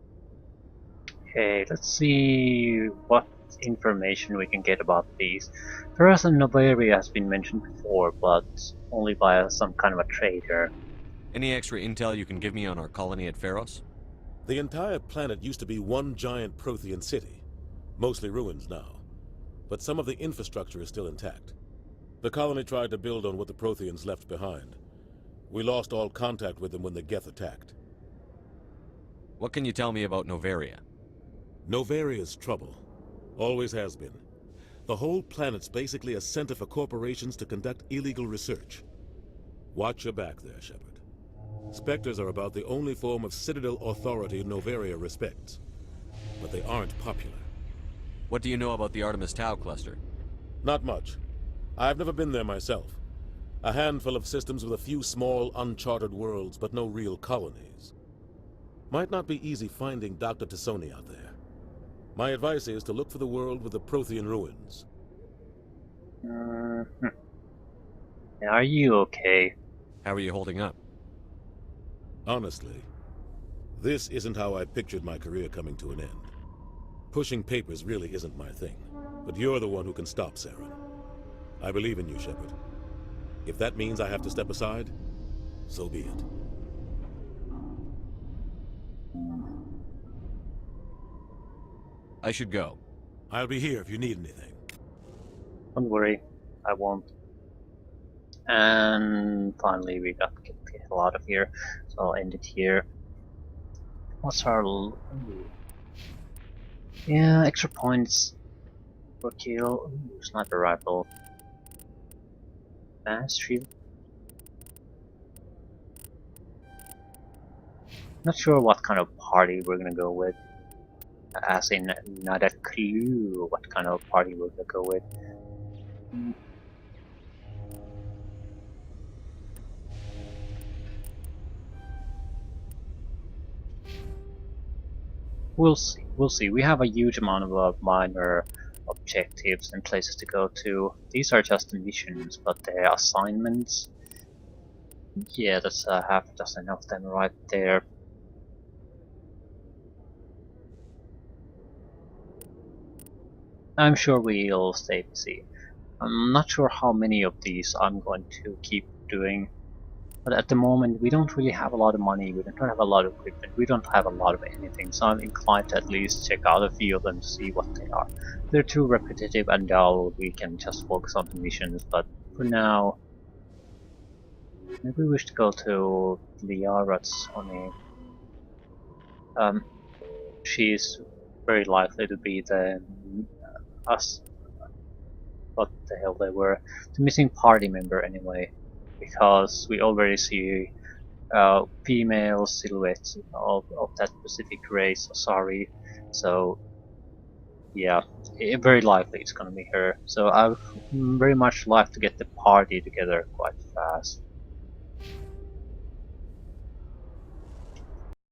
Okay, let's see what information we can get about these. First, Novaria has been mentioned before, but only by some kind of a trader. Any extra intel you can give me on our colony at Pharos? The entire planet used to be one giant Prothean city. Mostly ruins now. But some of the infrastructure is still intact. The colony tried to build on what the Protheans left behind. We lost all contact with them when the Geth attacked. What can you tell me about Novaria? Novaria's trouble. Always has been. The whole planet's basically a center for corporations to conduct illegal research. Watch your back there, Shepard. Spectres are about the only form of Citadel authority Novaria respects. But they aren't popular. What do you know about the Artemis Tau cluster? Not much. I've never been there myself. A handful of systems with a few small, uncharted worlds, but no real colonies. Might not be easy finding Dr. Tassoni out there. My advice is to look for the world with the Prothean ruins. Are you okay? How are you holding up? Honestly, this isn't how I pictured my career coming to an end. Pushing papers really isn't my thing, but you're the one who can stop Saren. I believe in you, Shepard. If that means I have to step aside, so be it. I should go. I'll be here if you need anything. Don't worry, I won't. And finally we got to get the hell out of here, so I'll end it here. What's our... Ooh. Yeah, extra points for kill. Ooh, sniper rifle. Fast shield. Not sure what kind of party we're gonna go with. As in, not a clue what kind of party we're gonna go with. We'll see. We'll see. We have a huge amount of minor objectives and places to go to. These are just the missions, but the assignments. Yeah, that's half a dozen of them right there. I'm sure we'll stay busy. I'm not sure how many of these I'm going to keep doing, but at the moment we don't really have a lot of money, we don't have a lot of equipment, we don't have a lot of anything, so I'm inclined to at least check out a few of them to see what they are. If they're too repetitive and dull, we can just focus on the missions, but for now, maybe we should go to Liara's Honey. She's very likely to be the us. What the hell they were? The missing party member anyway, because we already see female silhouettes of that specific race, sorry. So yeah, very likely it's gonna be her. So I would very much like to get the party together quite fast.